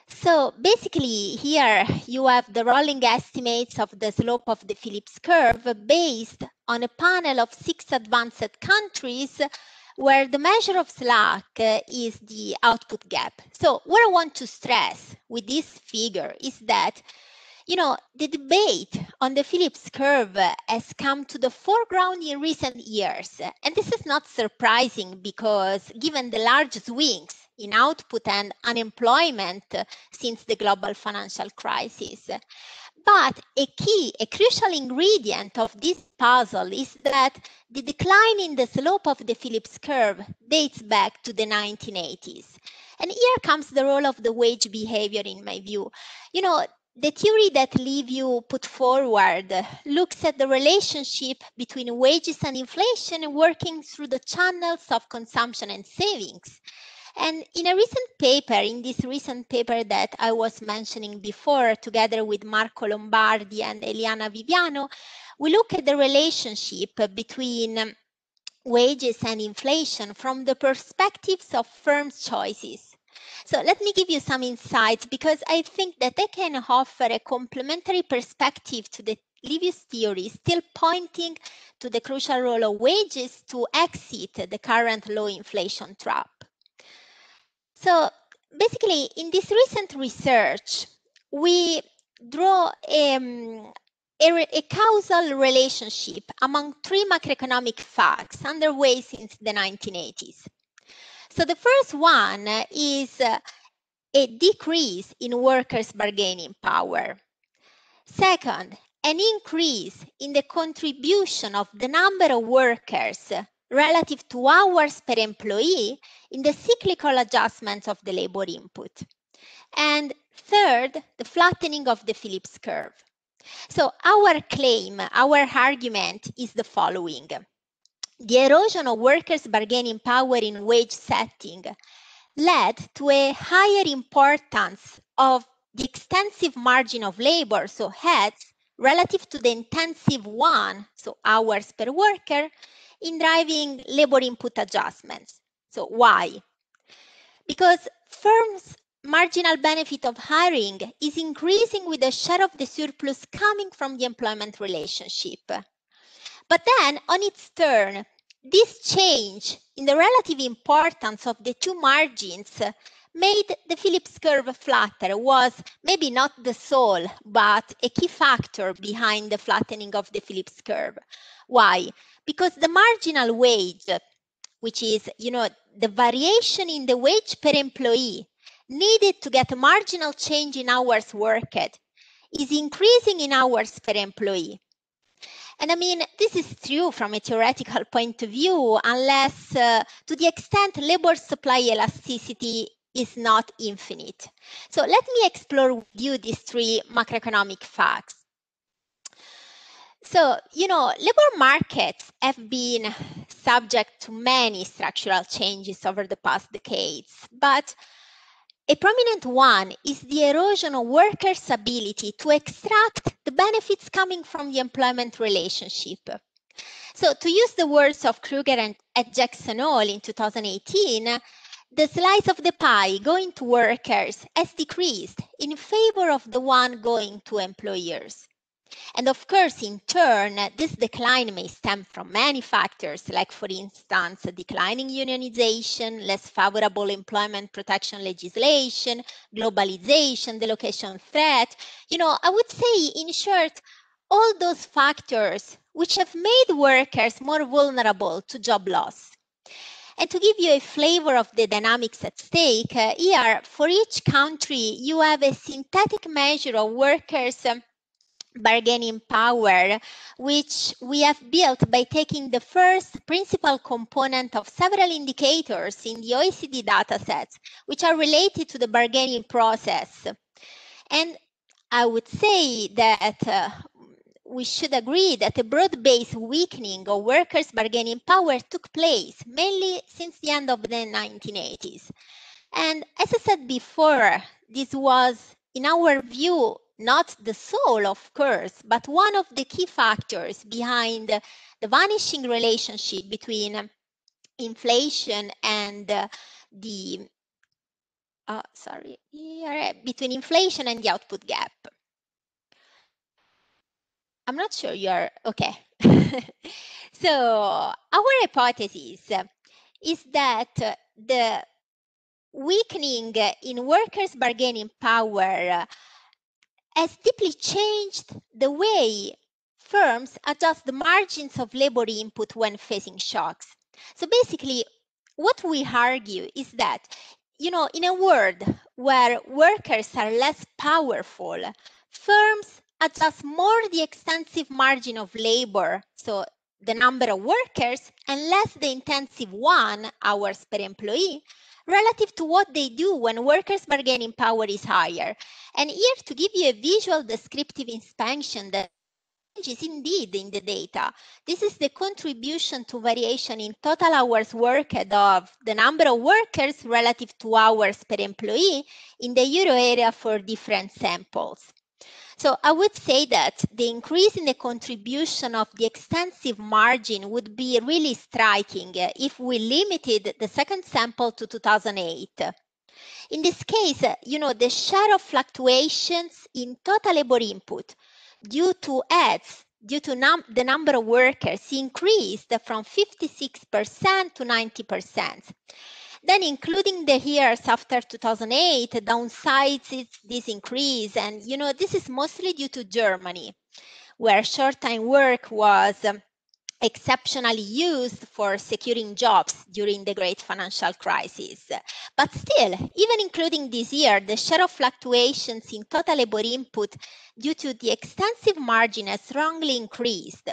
So basically here you have the rolling estimates of the slope of the Phillips curve based on a panel of 6 advanced countries where the measure of slack is the output gap. So what I want to stress with this figure is that the debate on the Phillips curve has come to the foreground in recent years. And this is not surprising because given the large swings in output and unemployment since the global financial crisis. But a crucial ingredient of this puzzle is that the decline in the slope of the Phillips curve dates back to the 1980s. And here comes the role of the wage behavior in my view. The theory that Liviu put forward looks at the relationship between wages and inflation working through the channels of consumption and savings. And in this recent paper that I was mentioning before, together with Marco Lombardi and Eliana Viviano, we look at the relationship between wages and inflation from the perspectives of firms' choices. So let me give you some insights because I think that they can offer a complementary perspective to the Liviu's theory, still pointing to the crucial role of wages to exit the current low inflation trap. So basically, in this recent research, we draw a causal relationship among 3 macroeconomic facts underway since the 1980s. So the first one is a decrease in workers' bargaining power. Second, an increase in the contribution of the number of workers relative to hours per employee in the cyclical adjustments of the labor input. And third, the flattening of the Phillips curve. So our claim, our argument is the following. The erosion of workers' bargaining power in wage setting led to a higher importance of the extensive margin of labor, so heads, relative to the intensive one, so hours per worker, in driving labor input adjustments. So why? Because firms' marginal benefit of hiring is increasing with the share of the surplus coming from the employment relationship. But then, on its turn, this change in the relative importance of the two margins made the Phillips curve flatter, was maybe not the sole, but a key factor behind the flattening of the Phillips curve. Why? Because the marginal wage, which is, the variation in the wage per employee needed to get a marginal change in hours worked, is increasing in hours per employee. And I mean, this is true from a theoretical point of view, unless to the extent labor supply elasticity is not infinite. So let me explore with you these 3 macroeconomic facts. So, labor markets have been subject to many structural changes over the past decades, but a prominent one is the erosion of workers' ability to extract the benefits coming from the employment relationship. So to use the words of Kruger and Jackson Hall in 2018, the slice of the pie going to workers has decreased in favor of the one going to employers. And of course, in turn, this decline may stem from many factors, like, for instance, declining unionization, less favorable employment protection legislation, globalization, the location threat. I would say, in short, all those factors which have made workers more vulnerable to job loss. And to give you a flavor of the dynamics at stake, here, for each country, you have a synthetic measure of workers' bargaining power, which we have built by taking the first principal component of several indicators in the OECD datasets, which are related to the bargaining process. And I would say that we should agree that a broad-based weakening of workers' bargaining power took place, mainly since the end of the 1980s. And as I said before, this was, in our view, not the soul, of course, but one of the key factors behind the vanishing relationship between inflation and between inflation and the output gap. I'm not sure you're okay. So our hypothesis is that the weakening in workers' bargaining power has deeply changed the way firms adjust the margins of labor input when facing shocks. So basically, what we argue is that, in a world where workers are less powerful, firms adjust more the extensive margin of labor, so the number of workers, and less the intensive one, hours per employee, relative to what they do when workers' bargaining power is higher. And here, to give you a visual descriptive inspection that is indeed in the data. This is the contribution to variation in total hours worked of the number of workers relative to hours per employee in the euro area for different samples. So I would say that the increase in the contribution of the extensive margin would be really striking if we limited the second sample to 2008. In this case, the share of fluctuations in total labor input due to the number of workers increased from 56% to 90%. Then, including the years after 2008, downsides this increase, and this is mostly due to Germany, where short-time work was exceptionally used for securing jobs during the great financial crisis. But still, even including this year, the share of fluctuations in total labor input due to the extensive margin has strongly increased.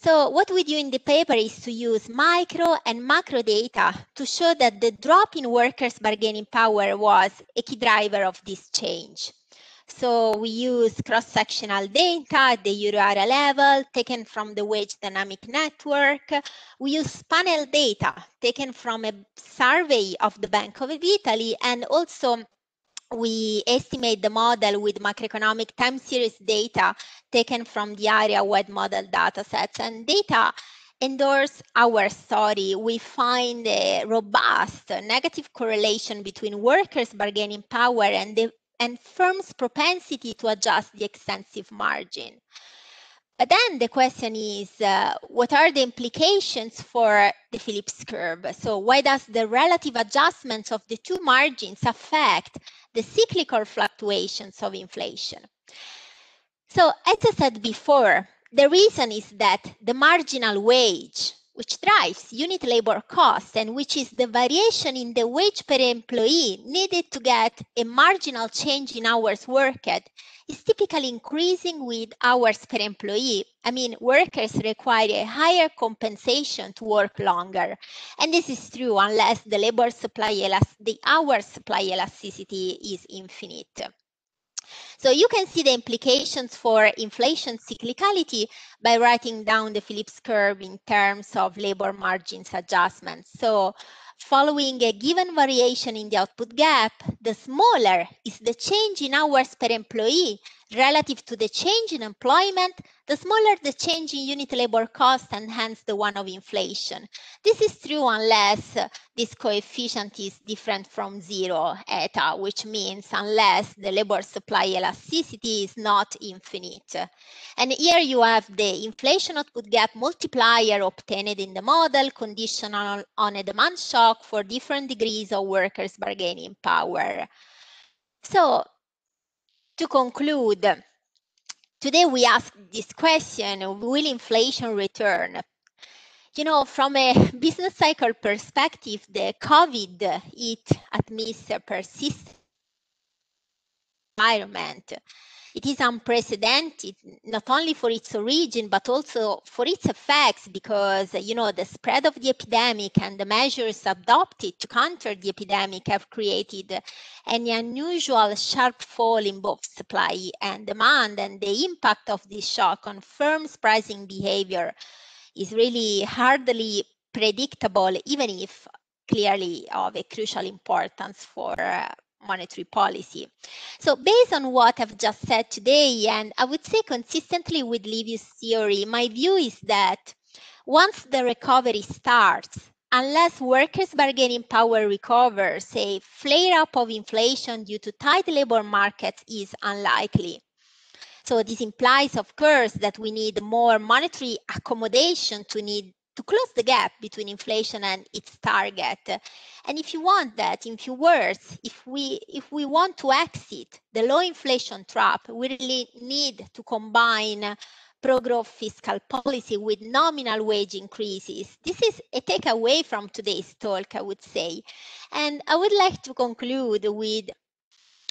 So what we do in the paper is to use micro and macro data to show that the drop in workers' bargaining power was a key driver of this change. So we use cross-sectional data at the euro area level taken from the wage dynamic network. We use panel data taken from a survey of the Bank of Italy, and also we estimate the model with macroeconomic time series data taken from the area-wide model datasets. And data endorse our story. We find a robust negative correlation between workers' bargaining power and firms' propensity to adjust the extensive margin. But then the question is, what are the implications for the Phillips curve? So why does the relative adjustments of the two margins affect the cyclical fluctuations of inflation? So as I said before, the reason is that the marginal wage, which drives unit labor costs and which is the variation in the wage per employee needed to get a marginal change in hours worked, is typically increasing with hours per employee. I mean, workers require a higher compensation to work longer. And this is true unless the hour supply elasticity is infinite. So you can see the implications for inflation cyclicality by writing down the Phillips curve in terms of labor margins adjustments. So following a given variation in the output gap, the smaller is the change in hours per employee relative to the change in employment, the smaller the change in unit labor cost and hence the one of inflation. This is true unless this coefficient is different from zero, eta, which means unless the labor supply elasticity is not infinite. And here you have the inflation output gap multiplier obtained in the model conditional on a demand shock for different degrees of workers' bargaining power. So, to conclude, today we ask this question, will inflation return? From a business cycle perspective, the COVID hit amidst a persistent environment. It is unprecedented, not only for its origin, but also for its effects, because, the spread of the epidemic and the measures adopted to counter the epidemic have created an unusual sharp fall in both supply and demand, and the impact of this shock on firms' pricing behavior is really hardly predictable, even if clearly of a crucial importance for monetary policy. So based on what I've just said today, and I would say consistently with Liviu's theory, my view is that once the recovery starts, unless workers' bargaining power recovers, a flare-up of inflation due to tight labor markets is unlikely. So this implies, of course, that we need more monetary accommodation to close the gap between inflation and its target. And if you want that, in few words, if we want to exit the low inflation trap, we really need to combine pro-growth fiscal policy with nominal wage increases. This is a takeaway from today's talk, I would say. And I would like to conclude with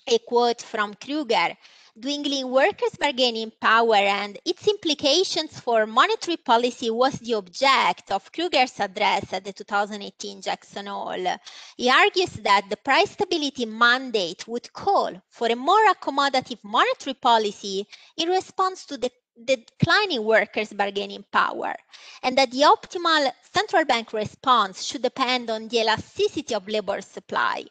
a quote from Kruger: "Dwindling workers' bargaining power and its implications for monetary policy was the object of Kruger's address at the 2018 Jackson Hole. He argues that the price stability mandate would call for a more accommodative monetary policy in response to the declining workers' bargaining power, and that the optimal central bank response should depend on the elasticity of labor supply."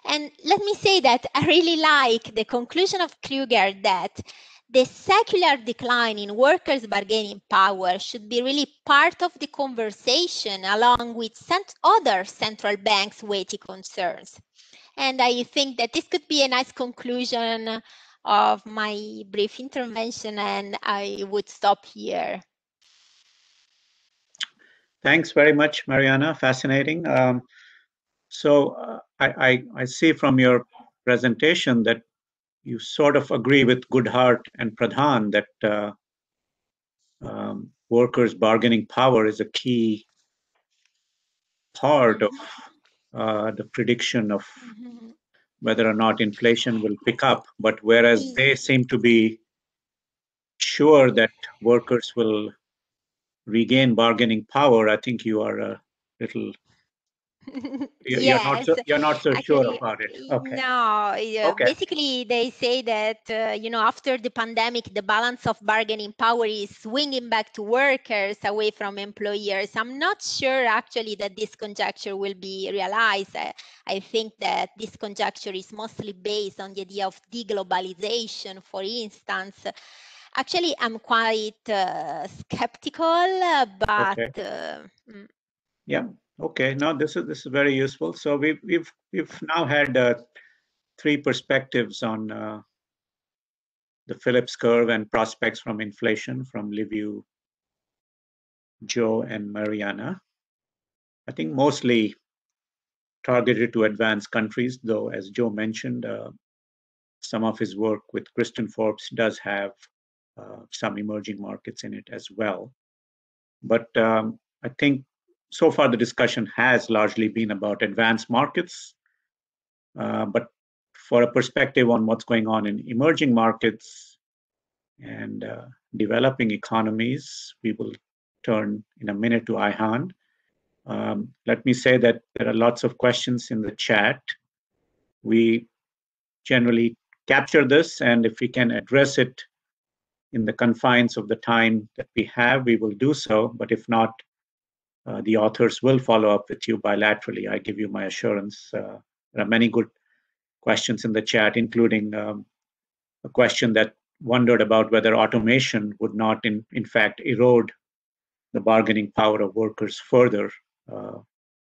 And let me say that I really like the conclusion of Kruger that the secular decline in workers' bargaining power should be really part of the conversation along with other central banks' weighty concerns. And I think that this could be a nice conclusion of my brief intervention, and I would stop here. Thanks very much, Marianna. Fascinating. So I see from your presentation that you sort of agree with Goodhart and Pradhan that workers' bargaining power is a key part of the prediction of whether or not inflation will pick up. But whereas they seem to be sure that workers will regain bargaining power, I think you are a little Yes, you're not so actually, sure about it. Okay. No, Okay. basically they say that, after the pandemic, the balance of bargaining power is swinging back to workers away from employers. I'm not sure actually that this conjecture will be realized. I think that this conjecture is mostly based on the idea of deglobalization, for instance. Actually, I'm quite skeptical, but Okay. Yeah. Okay. Now this is very useful. So we've now had three perspectives on the Phillips curve and prospects from inflation from Liviu, Joe, and Marianna. I think mostly targeted to advanced countries, though, as Joe mentioned, some of his work with Kristen Forbes does have some emerging markets in it as well. But I think so far the discussion has largely been about advanced markets. But for a perspective on what's going on in emerging markets and developing economies, we will turn in a minute to Ayhan. Let me say that there are lots of questions in the chat. We generally capture this, and if we can address it in the confines of the time that we have, we will do so. But if not, the authors will follow up with you bilaterally. I give you my assurance. There are many good questions in the chat, including a question that wondered about whether automation would not, in fact, erode the bargaining power of workers further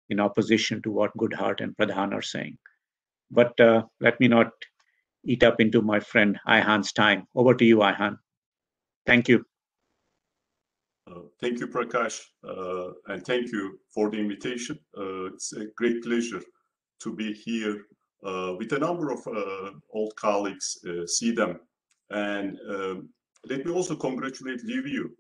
in opposition to what Goodhart and Pradhan are saying. But let me not eat up into my friend Ayhan's time. Over to you, Ayhan. Thank you. Thank you, Prakash, and thank you for the invitation. It's a great pleasure to be here with a number of old colleagues, see them. And let me also congratulate Liviu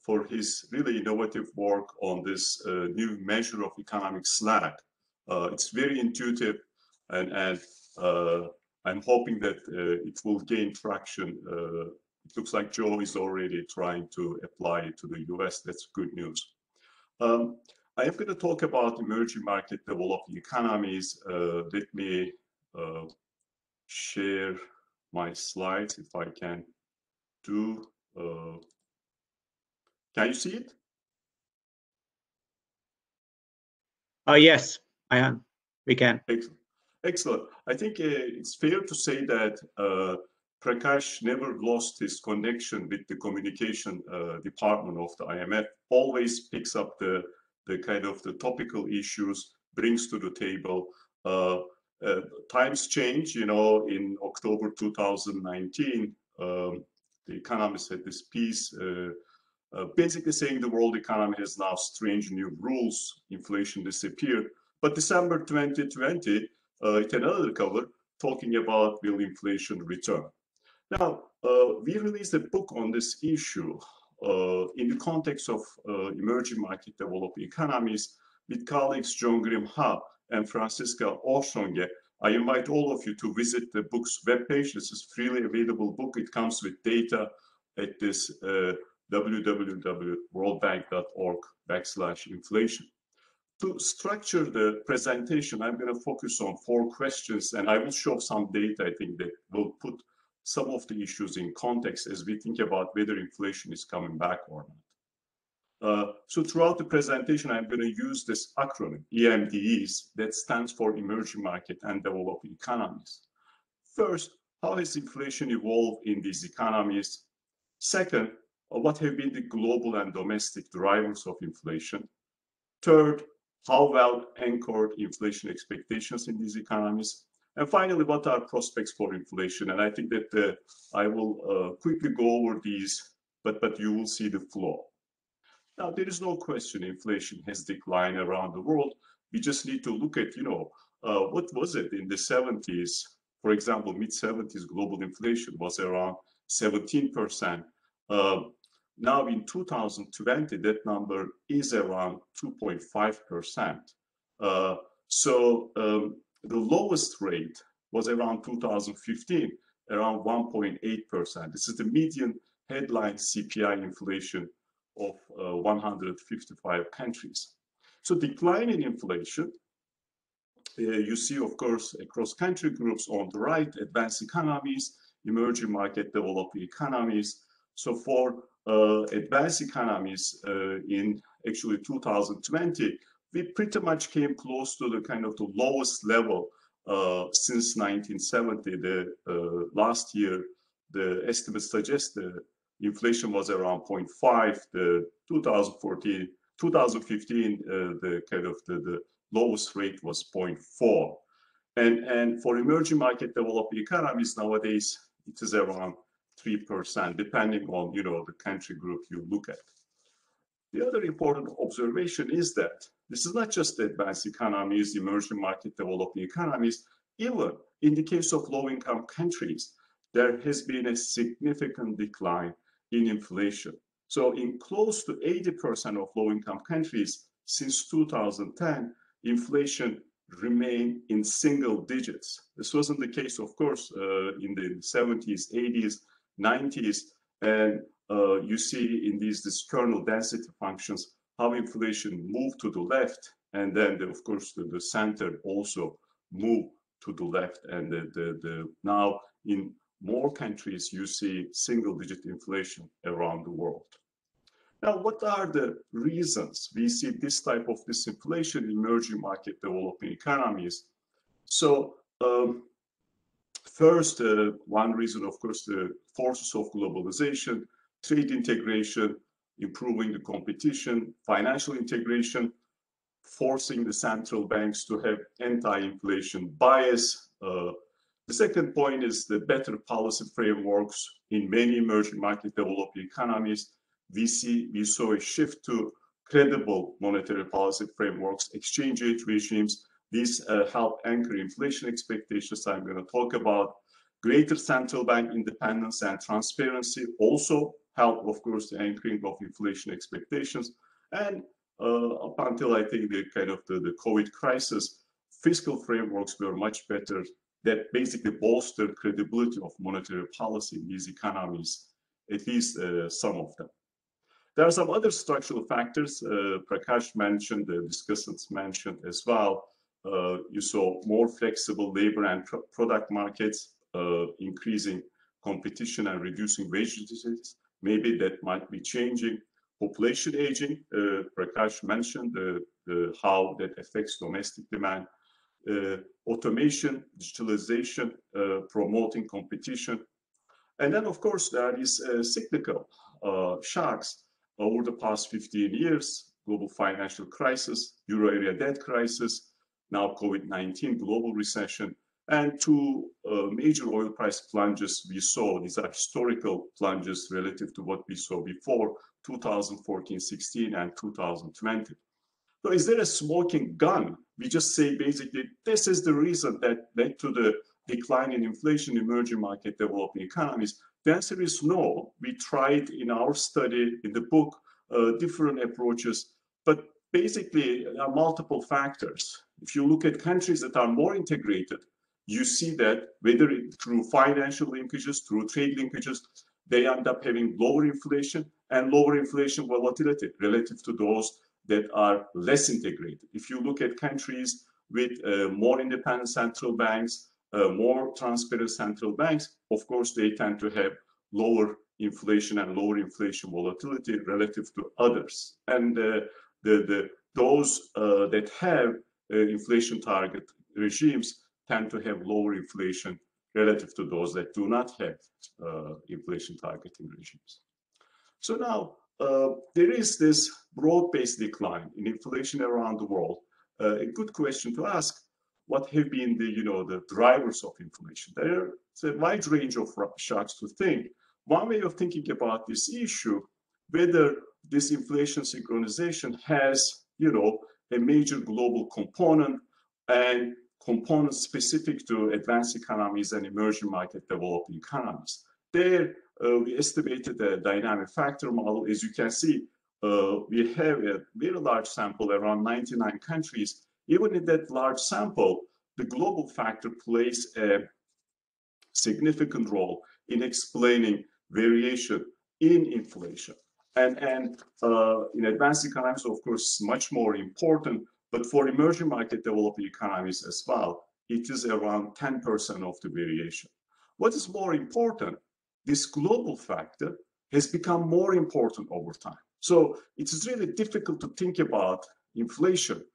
for his really innovative work on this new measure of economic slack. It's very intuitive and I'm hoping that it will gain traction. It looks like Joe is already trying to apply it to the US. That's good news. I am going to talk about emerging market developing economies. Let me share my slides if I can do. Can you see it? Yes, Ayhan, we can. Excellent. Excellent. I think it's fair to say that Prakash never lost his connection with the communication department of the IMF, always picks up the kind of the topical issues, brings to the table. Times change, you know, in October 2019, the Economist had this piece basically saying the world economy has now strange new rules, inflation disappeared. But December 2020, it had another cover talking about will inflation return. Now, we released a book on this issue in the context of emerging market developing economies with colleagues John Grim Ha and Francisca Oshonge. I invite all of you to visit the book's webpage. This is a freely available book. It comes with data at this www.worldbank.org/inflation. To structure the presentation, I'm going to focus on 4 questions, and I will show some data, I think, that will put some of the issues in context as we think about whether inflation is coming back or not. So throughout the presentation, I'm going to use this acronym, EMDEs, that stands for Emerging Market and Developing Economies. First, how has inflation evolved in these economies? Second, what have been the global and domestic drivers of inflation? Third, how well anchored inflation expectations in these economies? And finally, what are prospects for inflation? And I think that I will quickly go over these, but you will see the flow. Now, there is no question inflation has declined around the world. We just need to look at, you know, what was it in the 70s? For example, mid-70s global inflation was around 17%. Now in 2020, that number is around 2.5%. The lowest rate was around 2015, around 1.8%. This is the median headline CPI inflation of 155 countries. So decline in inflation, you see, of course, across country groups on the right, advanced economies, emerging market, developing economies. So for advanced economies in actually 2020, we pretty much came close to the kind of the lowest level since 1970. The last year, the estimates suggest the inflation was around 0.5. The 2015, the kind of the lowest rate was 0.4. And for emerging market developing economies nowadays, it is around 3%, depending on, you know, the country group you look at. The other important observation is that this is not just advanced economies, emerging market developing economies. Even in the case of low-income countries, there has been a significant decline in inflation. So in close to 80% of low-income countries since 2010, inflation remained in single digits. This wasn't the case, of course, in the 70s, 80s, 90s, and you see in these kernel density functions how inflation moved to the left, and then of course the center also moved to the left, and now in more countries you see single-digit inflation around the world. Now, what are the reasons we see this type of disinflation in emerging market developing economies? So first, one reason, of course, the forces of globalization, trade integration, improving the competition, financial integration, forcing the central banks to have anti-inflation bias. The second point is the better policy frameworks in many emerging market developing economies. We saw a shift to credible monetary policy frameworks, exchange rate regimes. These help anchor inflation expectations I'm going to talk about. Greater central bank independence and transparency also help, of course, the anchoring of inflation expectations. And up until I think the kind of the COVID crisis, fiscal frameworks were much better that basically bolster credibility of monetary policy in these economies, at least some of them. There are some other structural factors Prakash mentioned, the discussants mentioned as well. You saw more flexible labor and product markets, increasing competition and reducing wage deficits. Maybe that might be changing. Population aging, Prakash mentioned how that affects domestic demand. Automation, digitalization, promoting competition. And then, of course, there is cyclical shocks over the past 15 years, global financial crisis, euro area debt crisis, now COVID-19, global recession, and two major oil price plunges we saw. These are historical plunges relative to what we saw before, 2014-16 and 2020. So is there a smoking gun? We just say basically, this is the reason that led to the decline in inflation in emerging market developing economies. The answer is no. We tried in our study, in the book, different approaches, but basically there are multiple factors. If you look at countries that are more integrated, you see that whether through financial linkages, through trade linkages, they end up having lower inflation and lower inflation volatility relative to those that are less integrated. If you look at countries with more independent central banks, more transparent central banks, of course, they tend to have lower inflation and lower inflation volatility relative to others. And those that have inflation target regimes tend to have lower inflation relative to those that do not have inflation targeting regimes. So now there is this broad-based decline in inflation around the world. A good question to ask: what have been the drivers of inflation? There's a wide range of shocks to think. One way of thinking about this issue, whether this inflation synchronization has a major global component and components specific to advanced economies and emerging market developing economies. There, we estimated a dynamic factor model. As you can see, we have a very large sample, around 99 countries. Even in that large sample, the global factor plays a significant role in explaining variation in inflation. And in advanced economies, of course, much more important, but for emerging market developing economies as well, it is around 10% of the variation. What is more important, this global factor has become more important over time. So it is really difficult to think about inflation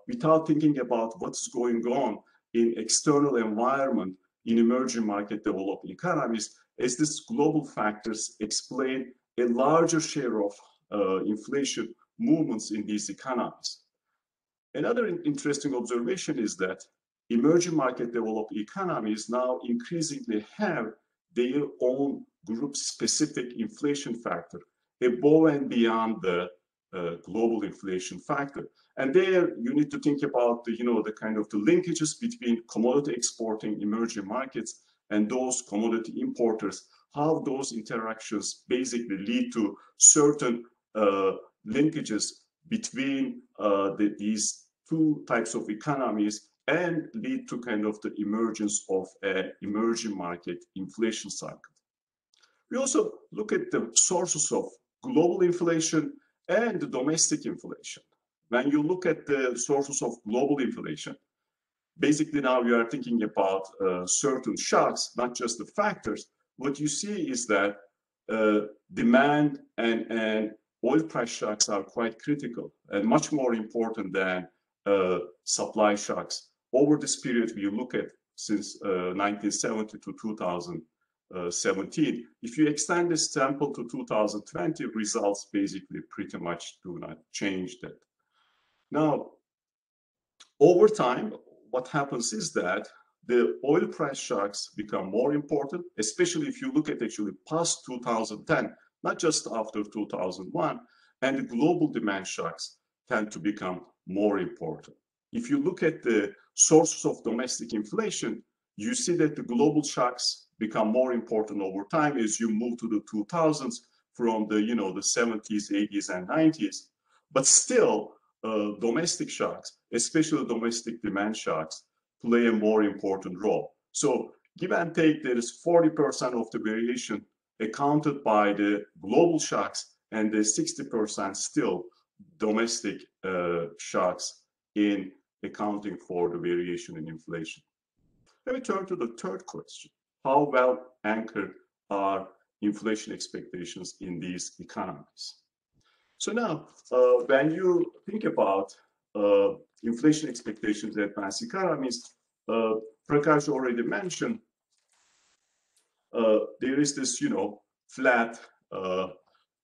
without thinking about what's going on in external environment in emerging market developing economies, as these global factors explain a larger share of inflation movements in these economies. Another interesting observation is that emerging market developed economies now increasingly have their own group-specific inflation factor above and beyond the global inflation factor. And there you need to think about the kind of the linkages between commodity exporting emerging markets and those commodity importers, how those interactions basically lead to certain linkages between these two types of economies and lead to kind of the emergence of an emerging market inflation cycle. We also look at the sources of global inflation and the domestic inflation. When you look at the sources of global inflation, basically now we are thinking about certain shocks, not just the factors. What you see is that demand and oil price shocks are quite critical and much more important than supply shocks. Over this period we look at since 1970 to 2017, if you extend this sample to 2020, results basically pretty much do not change that. Now, over time, what happens is that the oil price shocks become more important, especially if you look at actually past 2010, not just after 2001, and the global demand shocks tend to become more important. If you look at the sources of domestic inflation, you see that the global shocks become more important over time as you move to the 2000s from the the 70s, 80s, and 90s. But still, domestic shocks, especially domestic demand shocks, play a more important role. So give and take, there is 40% of the variation accounted by the global shocks, and the 60% still domestic shocks in accounting for the variation in inflation. Let me turn to the third question. How well anchored are inflation expectations in these economies? So now, when you think about inflation expectations in advanced economies, Prakash already mentioned there is this, flat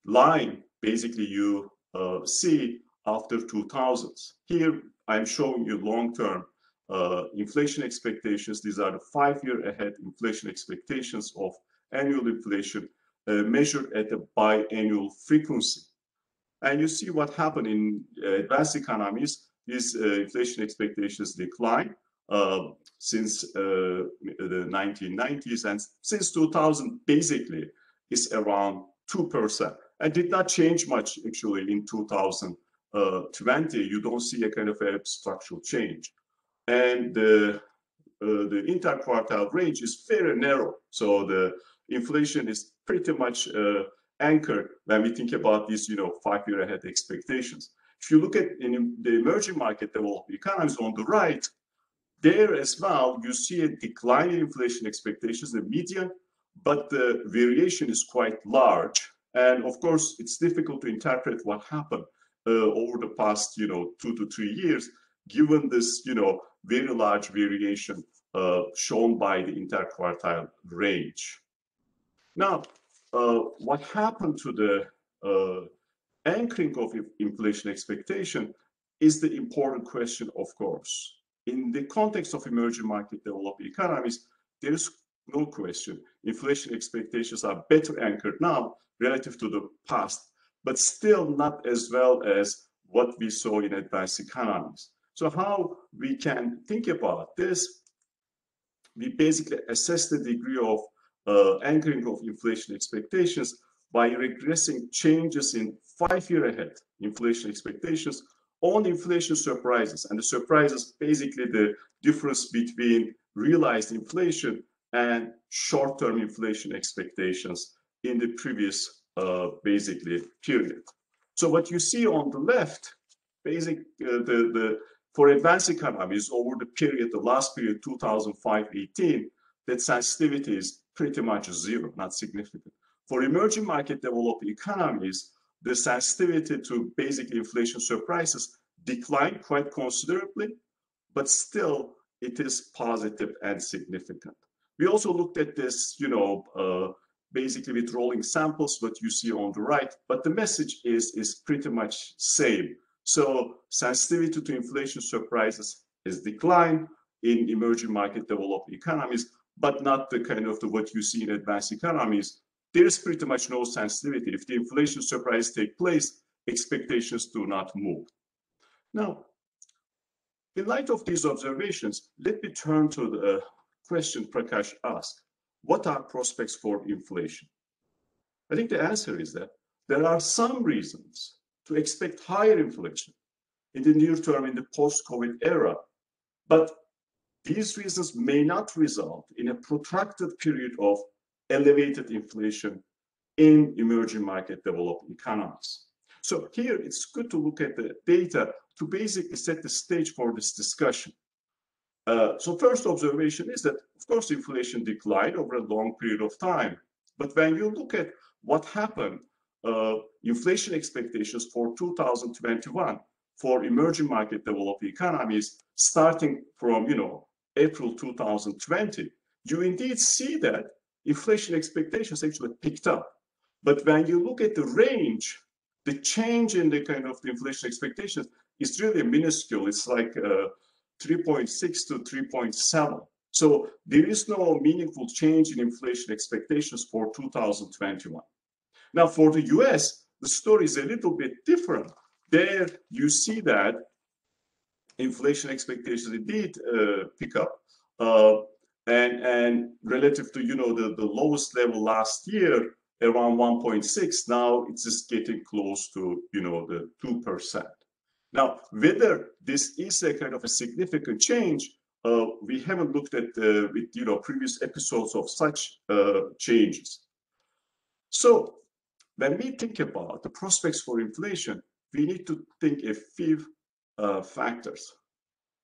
line basically you see after 2000s. Here, I'm showing you long-term inflation expectations. These are the 5-year ahead inflation expectations of annual inflation measured at a biannual frequency. And you see what happened in advanced economies. These inflation expectations decline since the 1990s, and since 2000 basically is around 2%, and did not change much actually in 2020. You don't see a kind of a structural change, and the interquartile range is very narrow. So the inflation is pretty much anchored when we think about these, 5-year ahead expectations. If you look at in the emerging market developed economies on the right, there as well, you see a decline in inflation expectations, the median, but the variation is quite large. And of course, it's difficult to interpret what happened over the past, 2 to 3 years, given this, very large variation shown by the interquartile range. Now, what happened to the anchoring of inflation expectation is the important question, of course. In the context of emerging market developed economies, there is no question. Inflation expectations are better anchored now relative to the past, but still not as well as what we saw in advanced economies. So how we can think about this? We basically assess the degree of anchoring of inflation expectations by regressing changes in 5-year ahead inflation expectations on inflation surprises. And the surprises basically the difference between realized inflation and short-term inflation expectations in the previous basically period. So what you see on the left, for advanced economies over the period, the last period, 2005-18, that sensitivity is pretty much zero, not significant. For emerging market developed economies, the sensitivity to basically inflation surprises declined quite considerably, but still it is positive and significant. We also looked at this, basically with rolling samples, what you see on the right, but the message is pretty much same. So sensitivity to inflation surprises is declined in emerging market developed economies, but not the kind of what you see in advanced economies. There is pretty much no sensitivity. If the inflation surprise take place, expectations do not move. Now, in light of these observations, let me turn to the question Prakash asked. What are prospects for inflation? I think the answer is that there are some reasons to expect higher inflation in the near term in the post-COVID era, but these reasons may not result in a protracted period of elevated inflation in emerging market developed economies. So here it's good to look at the data to basically set the stage for this discussion. So first observation is that, of course, inflation declined over a long period of time. But when you look at what happened, inflation expectations for 2021 for emerging market developed economies, starting from, April 2020, you indeed see that inflation expectations actually picked up. But when you look at the range, the change in the kind of the inflation expectations is really minuscule. It's like 3.6 to 3.7. So there is no meaningful change in inflation expectations for 2021. Now, for the US, the story is a little bit different. There you see that inflation expectations indeed pick up. And relative to, the lowest level last year, around 1.6, now it's just getting close to, the 2%. Now, whether this is a kind of a significant change, we haven't looked at with previous episodes of such changes. So when we think about the prospects for inflation, we need to think a few factors.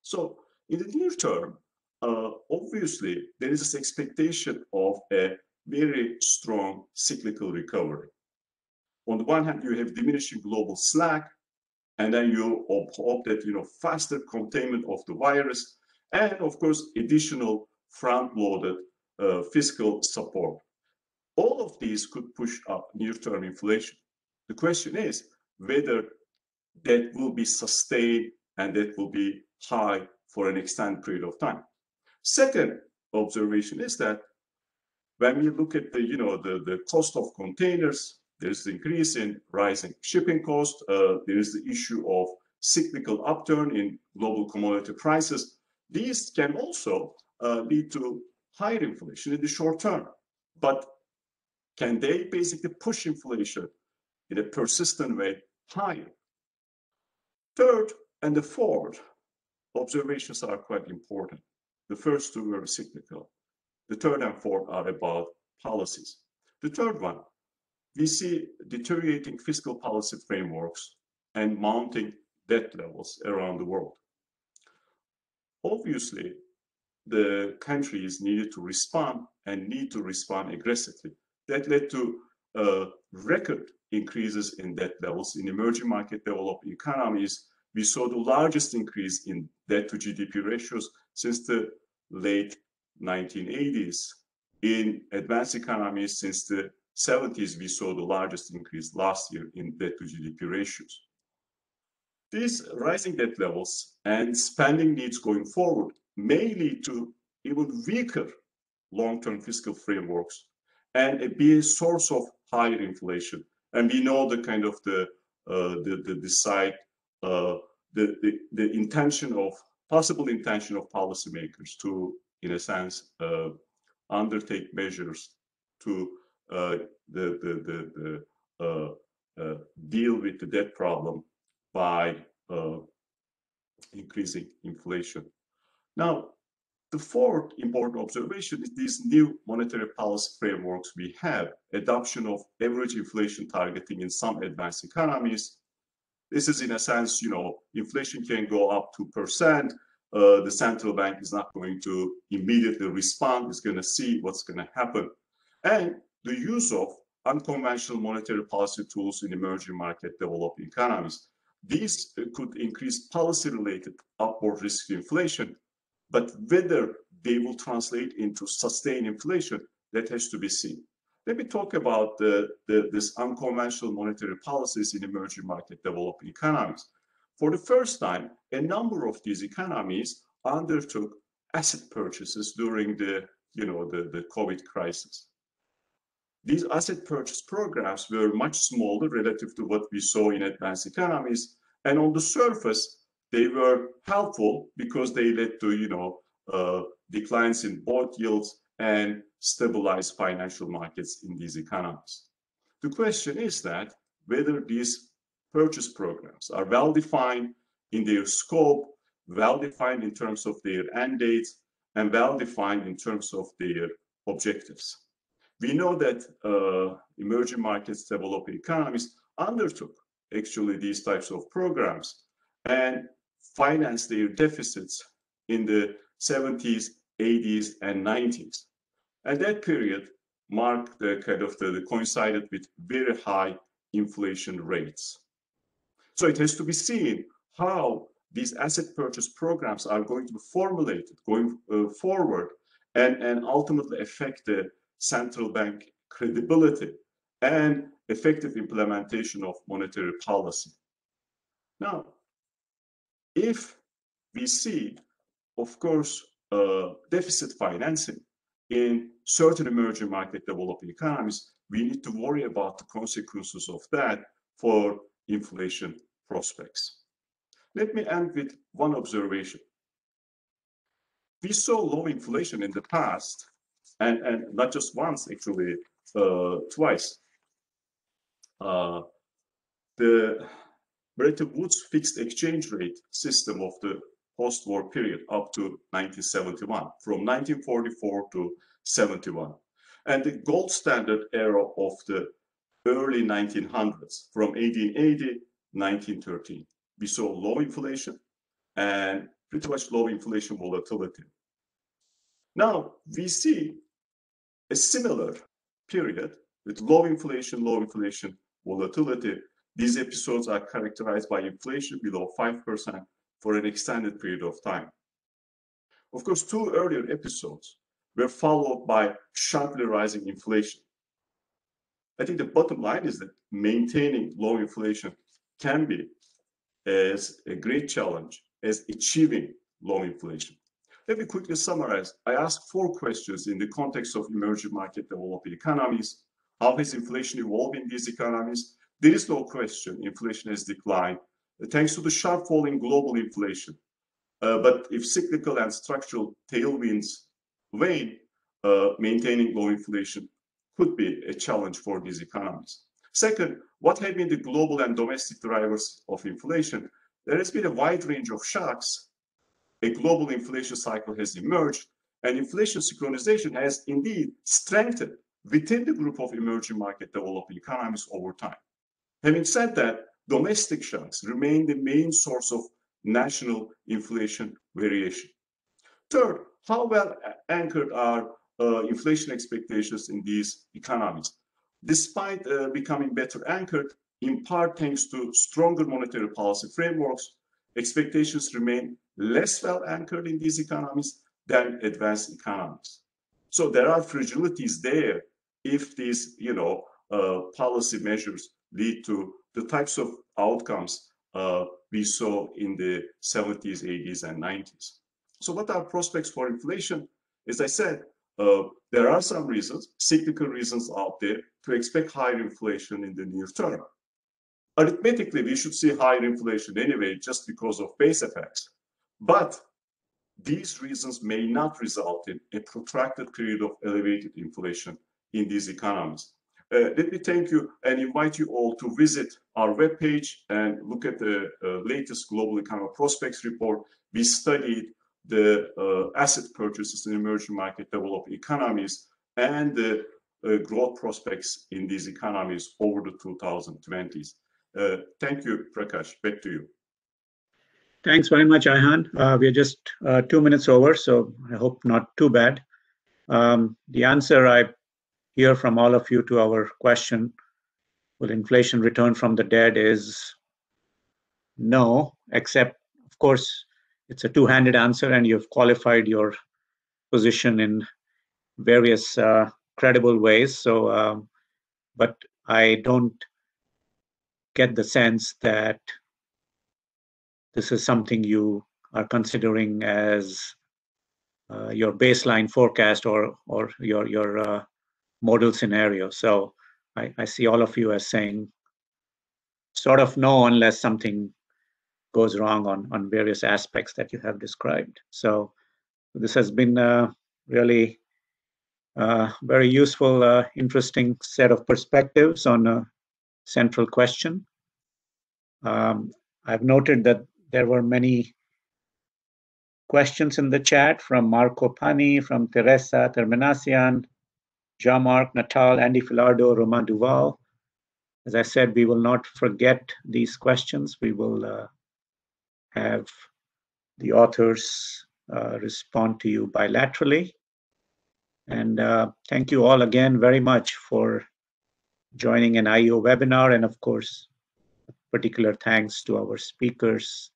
So in the near term, obviously, there is this expectation of a very strong cyclical recovery. On the one hand, you have diminishing global slack, and then you hope that faster containment of the virus, and of course, additional front-loaded fiscal support. All of these could push up near-term inflation. The question is whether that will be sustained and that will be high for an extended period of time. Second observation is that when we look at the cost of containers, there's the increase in rising shipping cost. There is the issue of cyclical upturn in global commodity prices. These can also lead to higher inflation in the short term. But can they basically push inflation in a persistent way higher? Third and the fourth observations are quite important. The first two were cyclical. The third and fourth are about policies. The third one, we see deteriorating fiscal policy frameworks and mounting debt levels around the world. Obviously, the countries needed to respond and need to respond aggressively. That led to record increases in debt levels in emerging market developed economies. We saw the largest increase in debt to GDP ratios since the late 1980s. In advanced economies since the 70s, we saw the largest increase last year in debt to GDP ratios. These rising debt levels and spending needs going forward may lead to even weaker long-term fiscal frameworks and be a source of higher inflation. And we know the kind of the possible intention of policymakers to, in a sense, undertake measures to deal with the debt problem by increasing inflation. Now, the fourth important observation is these new monetary policy frameworks we have, adoption of average inflation targeting in some advanced economies. This is, in a sense, inflation can go up 2%. The central bank is not going to immediately respond. It's going to see what's going to happen. And the use of unconventional monetary policy tools in emerging market developed economies. These could increase policy-related upward risk inflation, but whether they will translate into sustained inflation, that has to be seen. Let me talk about this unconventional monetary policies in emerging market developed economies. For the first time, a number of these economies undertook asset purchases during the COVID crisis. These asset purchase programs were much smaller relative to what we saw in advanced economies, and on the surface, they were helpful because they led to declines in bond yields and stabilized financial markets in these economies. The question is that whether these purchase programs are well defined in their scope, well defined in terms of their end dates, and well defined in terms of their objectives. We know that emerging markets, developing economies undertook actually these types of programs and financed their deficits in the 70s, 80s, and 90s. And that period marked coincided with very high inflation rates. So it has to be seen how these asset purchase programs are going to be formulated going forward and ultimately affect the central bank credibility and effective implementation of monetary policy. Now, if we see, of course, deficit financing in certain emerging market developing economies, we need to worry about the consequences of that for inflation prospects. Let me end with one observation. We saw low inflation in the past, and not just once, actually, twice. The Bretton Woods fixed exchange rate system of the post-war period up to 1971, from 1944 to 71. And the gold standard era of the early 1900s, from 1880, 1913. We saw low inflation and pretty much low inflation volatility. Now we see a similar period with low inflation volatility. These episodes are characterized by inflation below 5% for an extended period of time. Of course, two earlier episodes were followed by sharply rising inflation. I think the bottom line is that maintaining low inflation can be as a great challenge as achieving low inflation. Let me quickly summarize. I asked 4 questions in the context of emerging market developing economies. How has inflation evolved in these economies? There is no question inflation has declined thanks to the sharp fall in global inflation. But if cyclical and structural tailwinds wane, maintaining low inflation could be a challenge for these economies. Second, what have been the global and domestic drivers of inflation? There has been a wide range of shocks. A global inflation cycle has emerged, and inflation synchronization has indeed strengthened within the group of emerging market developing economies over time. Having said that, domestic shocks remain the main source of national inflation variation. Third, how well anchored are inflation expectations in these economies? Despite becoming better anchored, in part thanks to stronger monetary policy frameworks, expectations remain less well anchored in these economies than advanced economies. So there are fragilities there if these, policy measures lead to the types of outcomes we saw in the 70s, 80s, and 90s. So what are prospects for inflation? As I said, there are some reasons, cyclical reasons out there to expect higher inflation in the near term. Arithmetically, we should see higher inflation anyway, just because of base effects. But these reasons may not result in a protracted period of elevated inflation in these economies. Let me thank you and invite you all to visit our webpage and look at the latest Global Economic Prospects report. We studied the asset purchases in emerging market developed economies and the growth prospects in these economies over the 2020s. Thank you, Prakash. Back to you. Thanks very much, Ayhan. We are just 2 minutes over, so I hope not too bad. The answer I hear from all of you to our question, will inflation return from the dead, is no, except, of course, it's a two-handed answer, and you've qualified your position in various credible ways. So, but I don't get the sense that this is something you are considering as your baseline forecast or your model scenario. So I see all of you as saying sort of no, unless something goes wrong on various aspects that you have described. So this has been really very useful, interesting set of perspectives on a central question. I've noted that there were many questions in the chat from Marco Pani, from Teresa Terminacian, Jean-Marc Natal, Andy Filardo, Romain Duval. As I said, we will not forget these questions. We will have the authors respond to you bilaterally. And thank you all again very much for joining an IEO webinar. And of course, particular thanks to our speakers,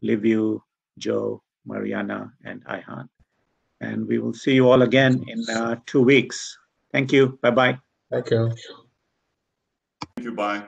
Liviu, Joe, Marianna, and Ayhan. And we will see you all again in 2 weeks. Thank you. Bye-bye. Thank you. Thank you. Bye.